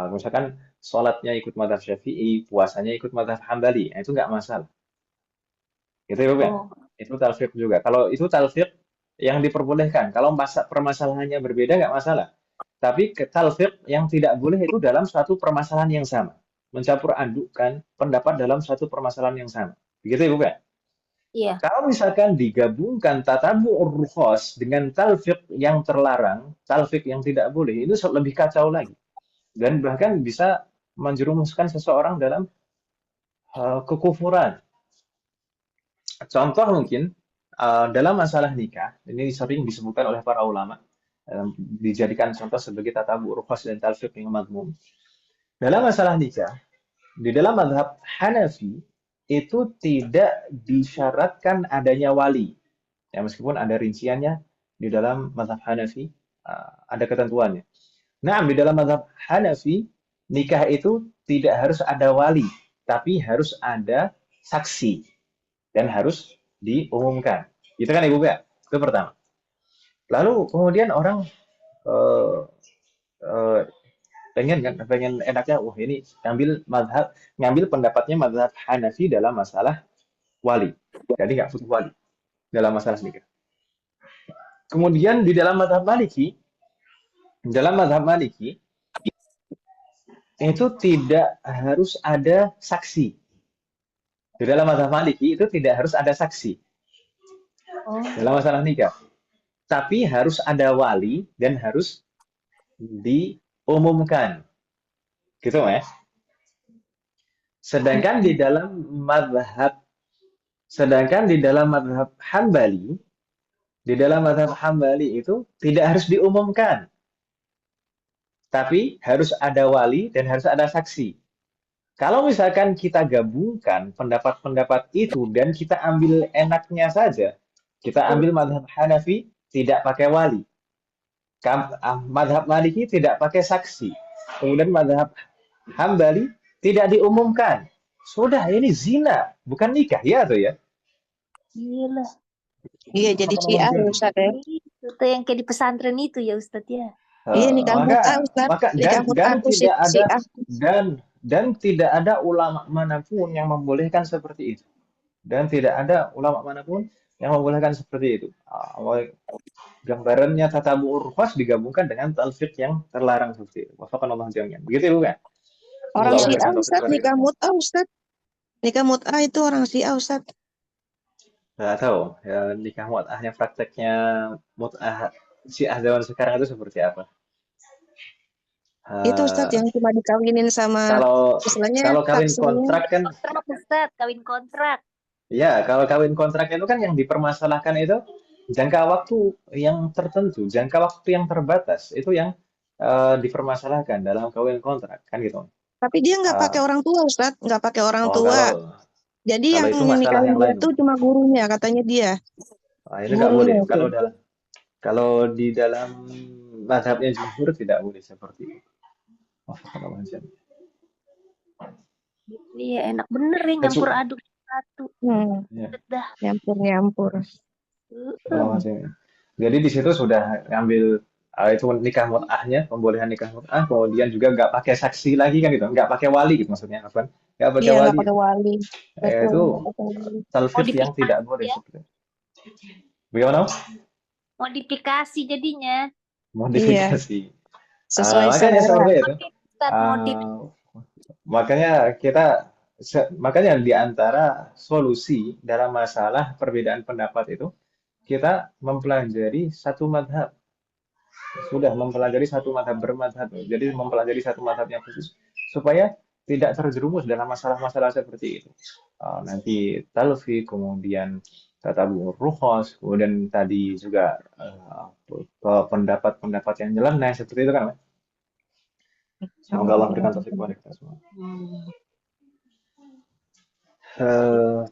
Misalkan sholatnya ikut madhab Syafi'i, puasanya ikut madhab Hambali, itu nggak masalah. Itu ya, Bu, ya? Oh, Itu talfiq juga. Kalau itu talfiq yang diperbolehkan, kalau permasalahannya berbeda nggak masalah. Tapi talfiq yang tidak boleh itu dalam suatu permasalahan yang sama. Mencampur adukkan pendapat dalam suatu permasalahan yang sama. Begitu ya, Bu, ya? iya. Kalau misalkan digabungkan tatabu'ur rukhas dengan talfiq yang terlarang, talfiq yang tidak boleh, itu lebih kacau lagi. Dan bahkan bisa menjerumuskan seseorang dalam kekufuran. Contoh mungkin dalam masalah nikah, ini sering disebutkan oleh para ulama, dijadikan contoh sebagai tatabu'ur rukhas dan talfiq yang madmum. Dalam masalah nikah, di dalam mazhab Hanafi itu tidak disyaratkan adanya wali. Ya, meskipun ada rinciannya di dalam mazhab Hanafi, ada ketentuannya. Nah, di dalam mazhab Hanafi, nikah itu tidak harus ada wali, tapi harus ada saksi dan harus diumumkan. Itu kan Ibu ya? Itu pertama. Lalu kemudian orang eh, eh, pengen enaknya, wah ini ngambil pendapatnya mazhab Hanafi dalam masalah wali. Jadi nggak butuh wali dalam masalah nikah. Kemudian dalam mazhab Maliki itu tidak harus ada saksi. Di dalam mazhab Maliki itu tidak harus ada saksi Oh, dalam masalah nikah. Tapi harus ada wali dan harus diumumkan. Gitu, Mas. Sedangkan di dalam mazhab Hambali, di dalam mazhab Hambali itu tidak harus diumumkan, tapi harus ada wali dan harus ada saksi. Kalau misalkan kita gabungkan pendapat-pendapat itu dan kita ambil enaknya saja, kita ambil mazhab Hanafi tidak pakai wali, mazhab Maliki tidak pakai saksi, kemudian mazhab Hambali tidak diumumkan. Sudah, ini zina, bukan nikah ya tuh ya. gila. Iya, jadi Syiah ya, Ustaz ya. Itu yang kayak di pesantren itu ya Ustadz ya. Iya, nikah mut'ah, Ustaz. Nikah mut'ah tuh tidak ada Syiah. tidak ada ulama manapun yang membolehkan seperti itu. Dan tidak ada ulama manapun yang membolehkan seperti itu. Gambarannya tatabu'ur rukhas digabungkan dengan talfiq yang terlarang seperti itu. Wafaqanallahu jami'an. Begitu ya, bukan? Orang Semoga Syiah, memberikan taufik Ustaz, kepada kita. nikah mut'ah, Ustaz. Nikah mut'ah itu orang Syiah, Ustaz. Nggak tahu ya, nikah mut'ahnya prakteknya mut'ah Syiah zaman sekarang itu seperti apa. Itu Ustaz yang cuma dikawinin sama istilahnya Kalau kawin saksinya. kontrak kan, Kontrak Ustadz, kawin kontrak. ya kalau kawin kontrak itu kan yang dipermasalahkan itu jangka waktu yang tertentu, jangka waktu yang terbatas itu yang dipermasalahkan dalam kawin kontrak kan gitu. Tapi dia nggak Ah, pakai orang tua, Ustaz. Nggak pakai orang oh, tua. Jadi kalau yang itu masalah nikahin yang dia lain. tuh cuma gurunya, katanya dia. Itu nggak boleh. Gurunya tuh. Kalau di dalam mazhabnya jumhur tidak boleh seperti itu. Wafaqanallahu jami'an. Iya, enak bener ya nyampur aduk satu. Ya. Dah. Nyampur. Jadi di situ sudah ngambil itu nikah mut'ahnya, pembolehan nikah mut'ah, kemudian juga nggak pakai saksi lagi kan gitu, nggak pakai wali gitu maksudnya, apa? Nggak pakai Iya, nggak wali. pakai wali. Betul, Itu nggak pakai wali. talfiq yang tidak boleh ya? seperti itu. Bagaimana? Modifikasi jadinya. Modifikasi. Sesuai Makanya selera. seperti itu. Ustadz, modif. Makanya di antara solusi dalam masalah perbedaan pendapat itu, kita mempelajari satu madhab. Sudah mempelajari satu madhab, bermadhab. Jadi mempelajari satu madhab yang khusus supaya tidak terjerumus dalam masalah-masalah seperti itu. Nanti talfi, kemudian tatabu rukhas, kemudian tadi juga pendapat-pendapat yang nyeleneh seperti itu kan. Semoga Allah berikan taufik kepada kita semua.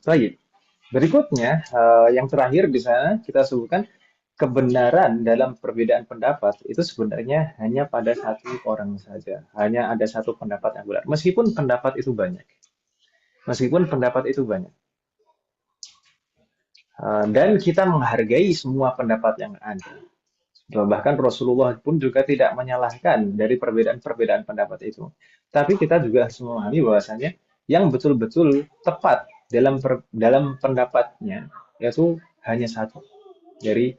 Baik. Berikutnya, yang terakhir di sana kita sebutkan kebenaran dalam perbedaan pendapat itu sebenarnya hanya pada satu orang saja. Hanya ada satu pendapat yang benar. Meskipun pendapat itu banyak. Meskipun pendapat itu banyak. Dan kita menghargai semua pendapat yang ada. Bahkan Rasulullah pun juga tidak menyalahkan dari perbedaan-perbedaan pendapat itu. Tapi kita juga harus memahami bahwasanya yang betul-betul tepat dalam pendapatnya yaitu hanya satu dari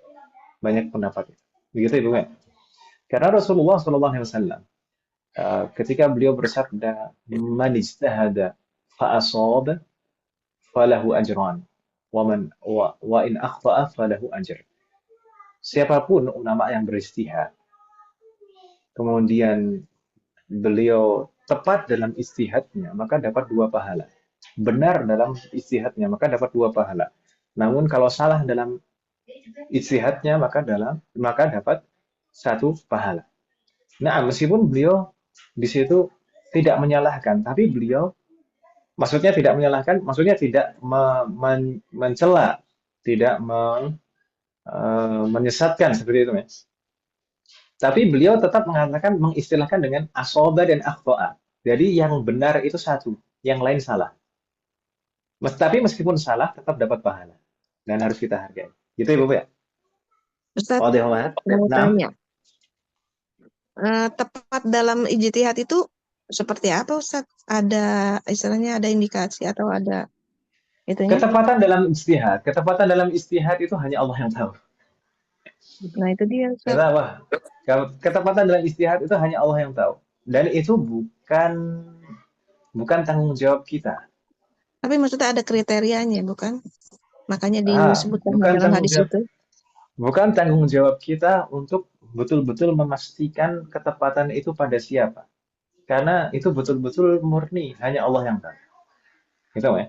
banyak pendapat itu. Begitu Ibu Mel. Karena Rasulullah SAW ketika beliau bersabda, "Man ijtahada fa asaba falahu ajran wa in akhta'a falahu ajr." Siapapun ulama yang beristihad, kemudian beliau tepat dalam istihadnya, maka dapat 2 pahala. Benar dalam istihadnya, maka dapat 2 pahala. Namun kalau salah dalam ijtihadnya maka dapat 1 pahala. Nah, meskipun beliau di situ tidak menyalahkan, tapi beliau maksudnya tidak menyalahkan, maksudnya tidak mencela, tidak menyesatkan seperti itu, Mas. Tapi beliau tetap mengatakan, mengistilahkan dengan asoba dan akhtoa. Jadi yang benar itu satu, yang lain salah. Tapi meskipun salah, tetap dapat pahala. Dan harus kita hargai. Gitu ya, Bapak ya? Ustaz, Wadih banget. mau Nah, tanya. Tepat dalam ijtihad itu seperti apa, Ustaz? Ada istilahnya ada indikasi atau ada itunya? ketepatan dalam istihad itu hanya Allah yang tahu. Nah, itu dia, Ustaz. Kenapa? Ketepatan dalam istihad itu hanya Allah yang tahu. Dan itu bukan tanggung jawab kita. Tapi maksudnya ada kriterianya, bukan? Makanya disebutkan bukan dalam tanggung hadis jawab. itu. Bukan tanggung jawab kita untuk betul-betul memastikan ketepatan itu pada siapa. Karena itu betul-betul murni, hanya Allah yang tahu. Gitu ya?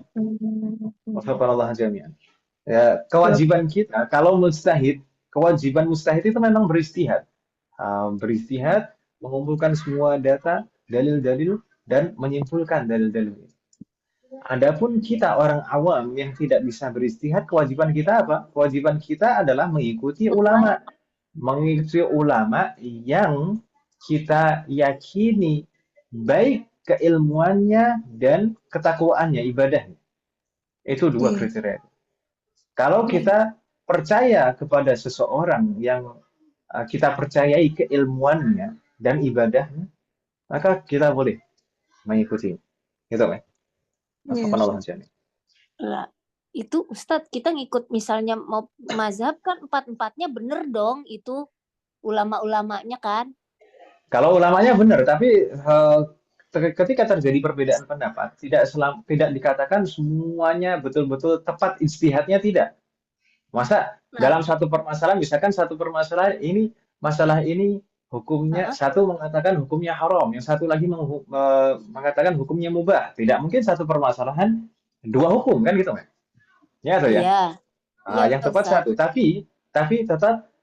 Wafaqqanallahu jami'an. Ya, kewajiban kita, kalau kewajiban mustahid itu memang beristihad. Beristihad, mengumpulkan semua data, dalil-dalil, dan menyimpulkan dalil-dalil. Adapun kita orang awam yang tidak bisa beristihad, kewajiban kita apa? Kewajiban kita adalah mengikuti ulama. Mengikuti ulama yang kita yakini baik keilmuannya dan ketakwaannya, ibadahnya. Itu 2 kriteria. Kalau kita percaya kepada seseorang yang kita percayai keilmuannya dan ibadahnya, maka kita boleh mengikuti. Gitu kan? Lah, itu Ustadz, kita ngikut misalnya mau mazhab kan 4-4-nya bener dong, itu ulama-ulamanya kan. Kalau ulamanya benar, tapi ketika terjadi perbedaan pendapat, tidak dikatakan semuanya betul-betul tepat ijtihadnya, tidak. Masa dalam satu permasalahan, misalkan satu permasalahan ini, masalah ini hukumnya, satu mengatakan hukumnya haram, yang satu lagi mengatakan hukumnya mubah. Tidak mungkin satu permasalahan 2 hukum, kan gitu kan? Ya atau ya? Iya. Yang tepat satu, tapi tetap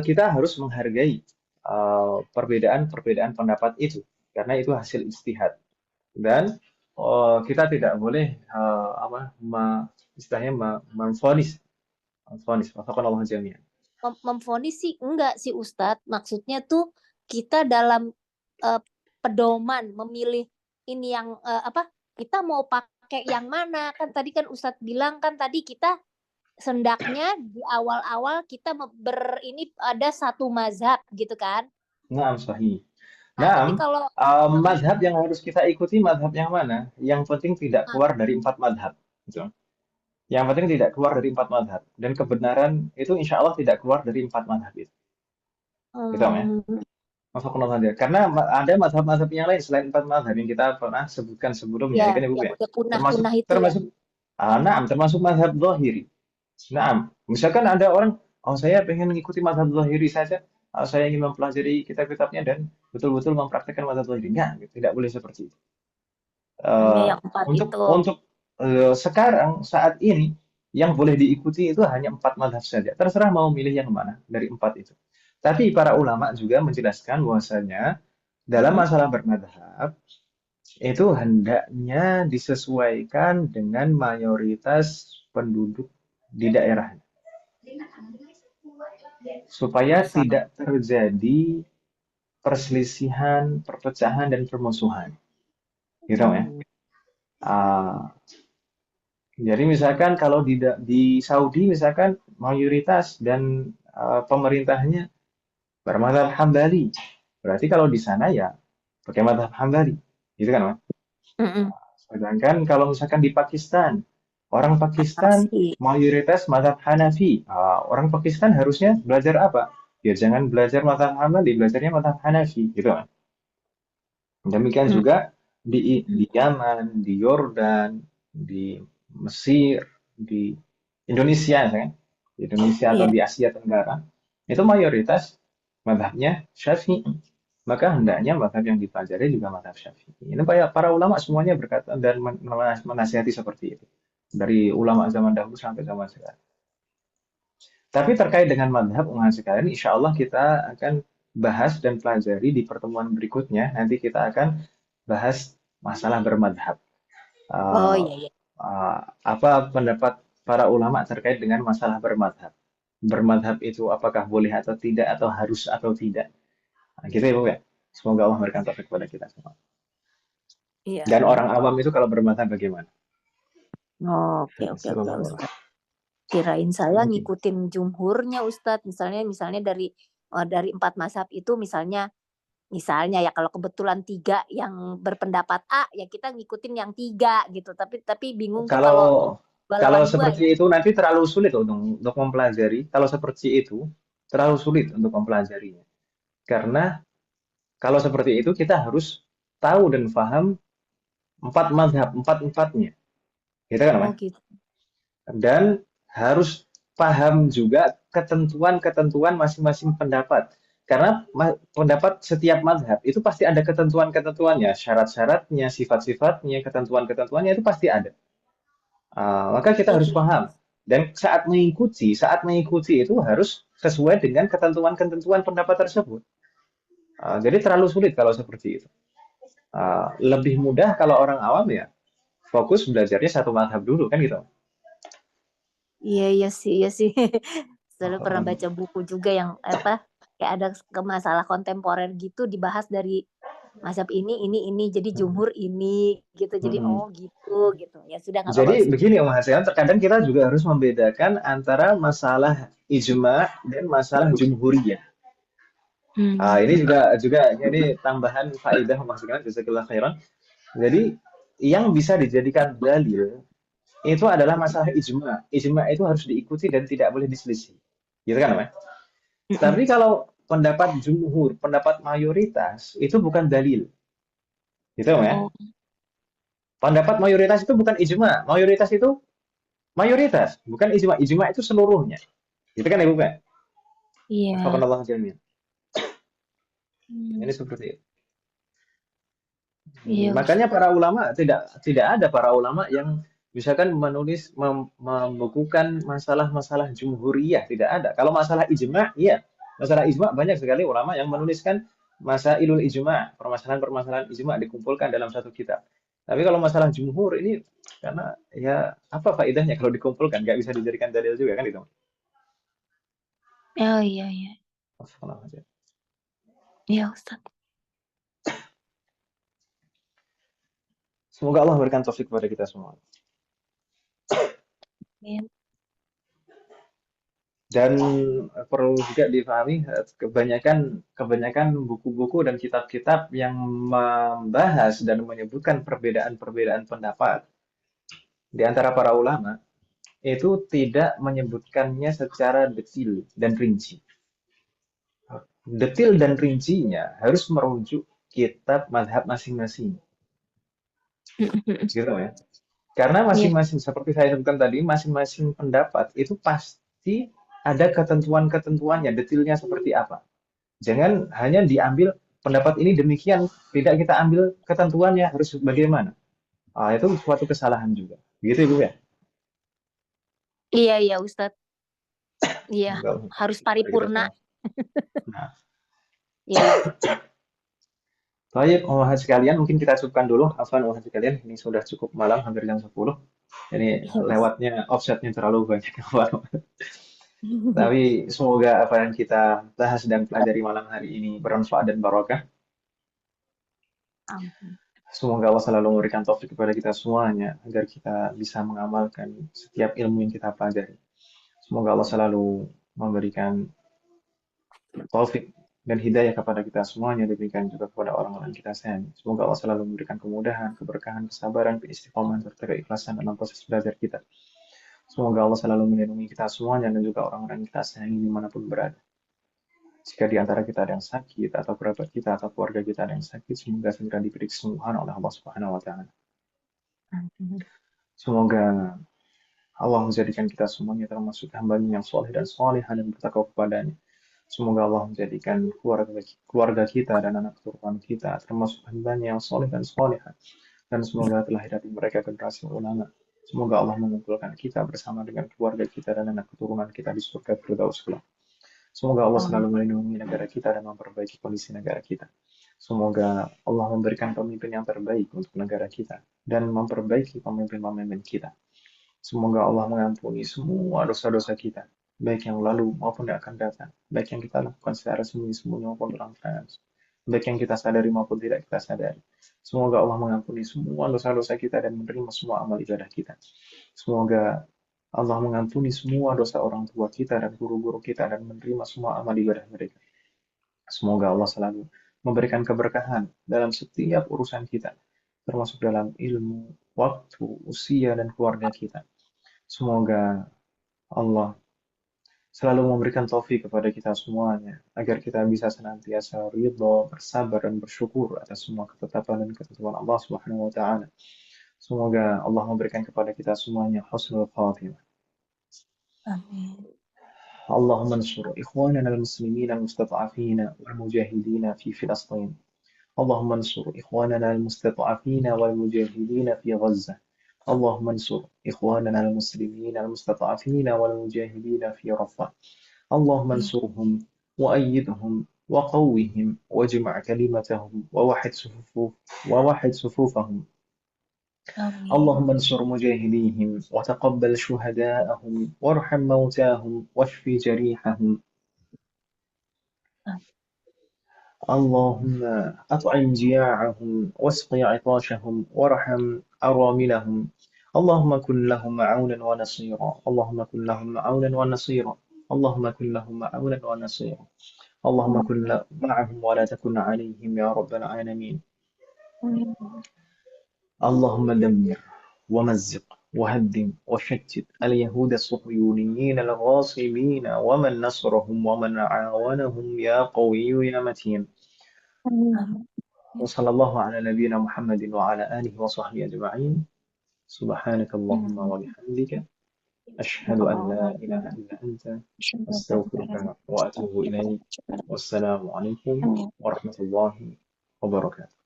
kita harus menghargai perbedaan pendapat itu, karena itu hasil ijtihad. Dan kita tidak boleh istilahnya memvonis. Wafaqqanallahu jami'an. Memvonis sih enggak sih Ustadz, maksudnya tuh kita dalam pedoman memilih ini yang kita mau pakai yang mana, kan tadi kan Ustadz bilang kan tadi kita sendaknya di awal-awal kita ini ada satu mazhab gitu kan. Nah, sahih. Nah, tapi kalau mazhab yang harus kita ikuti mazhab yang mana? Yang penting tidak keluar dari 4 mazhab. Gitu. Yang penting tidak keluar dari 4 mazhab. Dan kebenaran itu insya Allah tidak keluar dari 4 mazhab itu. Gitu ya. Karena ada mazhab-mazhab yang lain selain 4 mazhab yang kita pernah sebutkan sebelumnya. Ya, kan Ibu ya? Punah itu termasuk mazhab zahiri. Nah, misalkan ada orang oh saya pengen mengikuti mazhab Zahiri saja, saya ingin mempelajari kitab-kitabnya dan betul-betul mempraktekkan mazhab Zahiri. Enggak, gitu. Tidak boleh seperti itu. Hanya Eh, yang 4 untuk itu. untuk sekarang saat ini yang boleh diikuti itu hanya 4 mazhab saja. Terserah mau milih yang mana dari 4 itu. Tapi para ulama juga menjelaskan bahwasanya dalam Mm-mm. masalah bermadhab itu hendaknya disesuaikan dengan mayoritas penduduk di daerahnya supaya Misal. tidak terjadi perselisihan, perpecahan dan permusuhan. Gitu ya. Hmm. Ah, jadi misalkan kalau di Saudi misalkan mayoritas dan pemerintahnya bermadzhab Hambali. Berarti kalau di sana ya pakai mazhab Hambali. Gitu kan, Mas? Mm-mm. Sedangkan kalau misalkan di Pakistan, orang Pakistan Hanafi. mayoritas mazhab Hanafi. Orang Pakistan harusnya belajar apa? Ya jangan belajar mazhab Hambali, belajarnya mazhab Hanafi, gitu kan. Demikian Mm. juga di Yaman, di Yordan, di Mesir, di Indonesia, kan? Di Indonesia atau Iya. di Asia Tenggara, itu mayoritas mazhabnya Syafi'i. Maka hendaknya mazhab yang dipelajari juga mazhab Syafi'i. Ini para ulama semuanya berkata dan menasihati seperti itu. Dari ulama zaman dahulu sampai zaman sekarang. Tapi terkait dengan mazhab Umat sekalian, insya Allah kita akan bahas dan pelajari di pertemuan berikutnya. Nanti kita akan bahas masalah bermadhab. Oh Uh, iya iya. apa pendapat para ulama terkait dengan masalah bermadhab? Bermadhab itu apakah boleh atau tidak, atau harus atau tidak? Nah, gitu ya, Bu ya. Semoga Allah memberikan taufik kepada kita semua. Iya, Dan amin. orang awam itu kalau bermadhab bagaimana? Oke oke oke Sallallahu alaihi Ustaz. Kirain saya wasallam. ngikutin jumhurnya Ustadz. Misalnya dari 4 mazhab itu misalnya ya kalau kebetulan 3 yang berpendapat A ya kita ngikutin yang 3 gitu. Tapi bingung tuh Kalau kalau kalau lawan 2 ya. seperti itu nanti terlalu sulit untuk mempelajari. Kalau seperti itu terlalu sulit untuk mempelajarinya. Karena kalau seperti itu kita harus tahu dan paham 4 mazhab, empat-empatnya. Gitu kan, Oh Mas? gitu. Dan harus paham juga ketentuan-ketentuan masing-masing pendapat. Karena pendapat setiap mazhab itu pasti ada ketentuan-ketentuannya, syarat-syaratnya, sifat-sifatnya, ketentuan-ketentuannya itu pasti ada. Maka kita harus Iya. paham. Dan saat mengikuti itu harus sesuai dengan ketentuan-ketentuan pendapat tersebut. Jadi terlalu sulit kalau seperti itu. Lebih mudah kalau orang awam ya fokus belajarnya satu mazhab dulu kan gitu. Iya sih. Selalu pernah baca buku juga yang kayak ada masalah kontemporer gitu dibahas dari mazhab ini jadi jumhur ini gitu. Jadi Mm-mm. gitu. Ya sudah nggak apa-apa Jadi Ustaz. begini Om Hasan, terkadang kita juga harus membedakan antara masalah ijma dan masalah jumhuriyah. Ini juga ini tambahan faedah maksudnya jazakallahu khairan. Jadi yang bisa dijadikan dalil itu adalah masalah ijma. Ijma itu harus diikuti dan tidak boleh diselisih. Gitu kan, Mas? Mm-mm. Tapi kalau pendapat jumhur, pendapat mayoritas itu bukan dalil. Gitu ya. Oh Pendapat mayoritas itu bukan ijma. Mayoritas itu mayoritas, bukan ijma. Ijma itu seluruhnya. Gitu kan, Ibu kan? iya. Wafakanallah jami'an. Hmm, Ini seperti itu. iya Makanya Ustaz. para ulama tidak ada para ulama yang misalkan membukukan masalah-masalah jumhuriyah, tidak ada. Kalau masalah ijma, iya. Masalah ijma banyak sekali ulama yang menuliskan masailul ijma, permasalahan-permasalahan ijma dikumpulkan dalam satu kitab. Tapi kalau masalah jumhur ini karena ya apa faedahnya kalau dikumpulkan nggak bisa dijadikan dalil juga kan itu. Oh iya. Iya Ustaz. Semoga Allah memberikan taufik kepada kita semua. Amin. Dan perlu juga dipahami kebanyakan buku-buku dan kitab-kitab yang membahas dan menyebutkan perbedaan-perbedaan pendapat di antara para ulama itu tidak menyebutkannya secara detil dan rinci. Detil dan rincinya harus merujuk kitab mazhab masing-masing. Gitu ya. Karena Iya. masing-masing seperti saya sebutkan tadi, masing-masing pendapat itu pasti ada ketentuan-ketentuannya, detailnya seperti apa. Jangan hanya diambil pendapat ini demikian, tidak kita ambil ketentuannya harus bagaimana. Itu suatu kesalahan juga. Begitu Ibu ya? Iya, iya Ustadz. Iya, Semoga harus kepada kita paripurna. semua. Nah, Iya. baik, Umat sekalian, mungkin kita cukupkan dulu. Afwan Umat sekalian, ini sudah cukup malam, hampir jam 10. Ini lewatnya offsetnya terlalu banyak. Tapi semoga apa yang kita bahas dan pelajari malam hari ini bermanfaat dan barokah. Amin. Semoga Allah selalu memberikan taufik kepada kita semuanya agar kita bisa mengamalkan setiap ilmu yang kita pelajari. Semoga Allah selalu memberikan taufik dan hidayah kepada kita semuanya, demikian juga kepada orang-orang yang kita sayangi. Semoga Allah selalu memberikan kemudahan, keberkahan, kesabaran, keistiqomahan, serta keikhlasan dalam proses belajar kita. Semoga Allah selalu melindungi kita semuanya dan juga orang-orang yang kita sayangi dimanapun berada. Jika di antara kita ada yang sakit, atau kerabat kita, atau keluarga kita ada yang sakit, semoga segera diberi kesembuhan oleh Allah Subhanahu wa Ta'ala. Semoga Allah menjadikan kita semuanya termasuk hamba-Nya yang soleh dan solehah dan bertakwa kepadanya. Semoga Allah menjadikan keluarga kita dan anak keturunan kita termasuk hamba-Nya yang soleh dan solehah. Dan semoga telah dari mereka generasi ulama. Semoga Allah mengumpulkan kita bersama dengan keluarga kita dan anak keturunan kita di surga Firdaus kelak. Semoga Allah selalu melindungi negara kita dan memperbaiki kondisi negara kita. Semoga Allah memberikan pemimpin yang terbaik untuk negara kita dan memperbaiki pemimpin-pemimpin kita. Semoga Allah mengampuni semua dosa-dosa kita, baik yang lalu maupun yang akan datang, baik yang kita lakukan secara sembunyi-sembunyi maupun terang-terangan, baik yang kita sadari maupun tidak kita sadari. Semoga Allah mengampuni semua dosa-dosa kita dan menerima semua amal ibadah kita. Semoga Allah mengampuni semua dosa orang tua kita dan guru-guru kita dan menerima semua amal ibadah mereka. Semoga Allah selalu memberikan keberkahan dalam setiap urusan kita, termasuk dalam ilmu, waktu, usia, dan keluarga kita. Semoga Allah selalu memberikan taufik kepada kita semuanya, agar kita bisa senantiasa ridho, bersabar, dan bersyukur atas semua ketetapan dan ketentuan Allah Subhanahu wa Ta'ala. Semoga Allah memberikan kepada kita semuanya husnul khatimah. Amin. اللهم انصر إخواننا المسلمين المستضعفين والمجاهدين في فلسطين. اللهم انصر إخواننا المستضعفين والمجاهدين في غزة. اللهم انصر إخواننا المسلمين المستضعفين والمجاهدين في رفح. اللهم انصرهم وأيدهم وقوهم واجمع كلمتهم ووحد صفوفهم. اللهم انصر مجاهديهم وتقبل شهداءهم وارحم موتاهم واشف جريحهم. اللهم أطعم جياعهم واسق عطاشهم وارحم أراملهم. اللهم كن لهم عونا ونصيرا. اللهم كن لهم عونا ونصيرا. اللهم كن لهم عونا ونصيرا. اللهم كن معهم ولا تكن عليهم يا رب العالمين. اللهم دمر ومزق وهدم وشتت اليهود الصهيونيين الغاصبين ومن نصرهم ومن عاونهم يا قوي يا متين. وصلى الله على نبينا محمد وعلى آله وصحبه أجمعين. سبحانك اللهم وبحمدك أشهد أن لا إله إلا أنت أستغفرك وأتوب إليك. والسلام عليكم ورحمة الله وبركاته.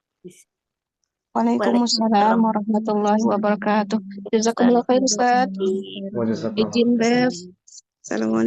Waalaikumsalam warahmatullahi wabarakatuh. Jazakumullah khair Ustaz. وجزاكم الله Izin خيرا. Bev. Assalamualaikum.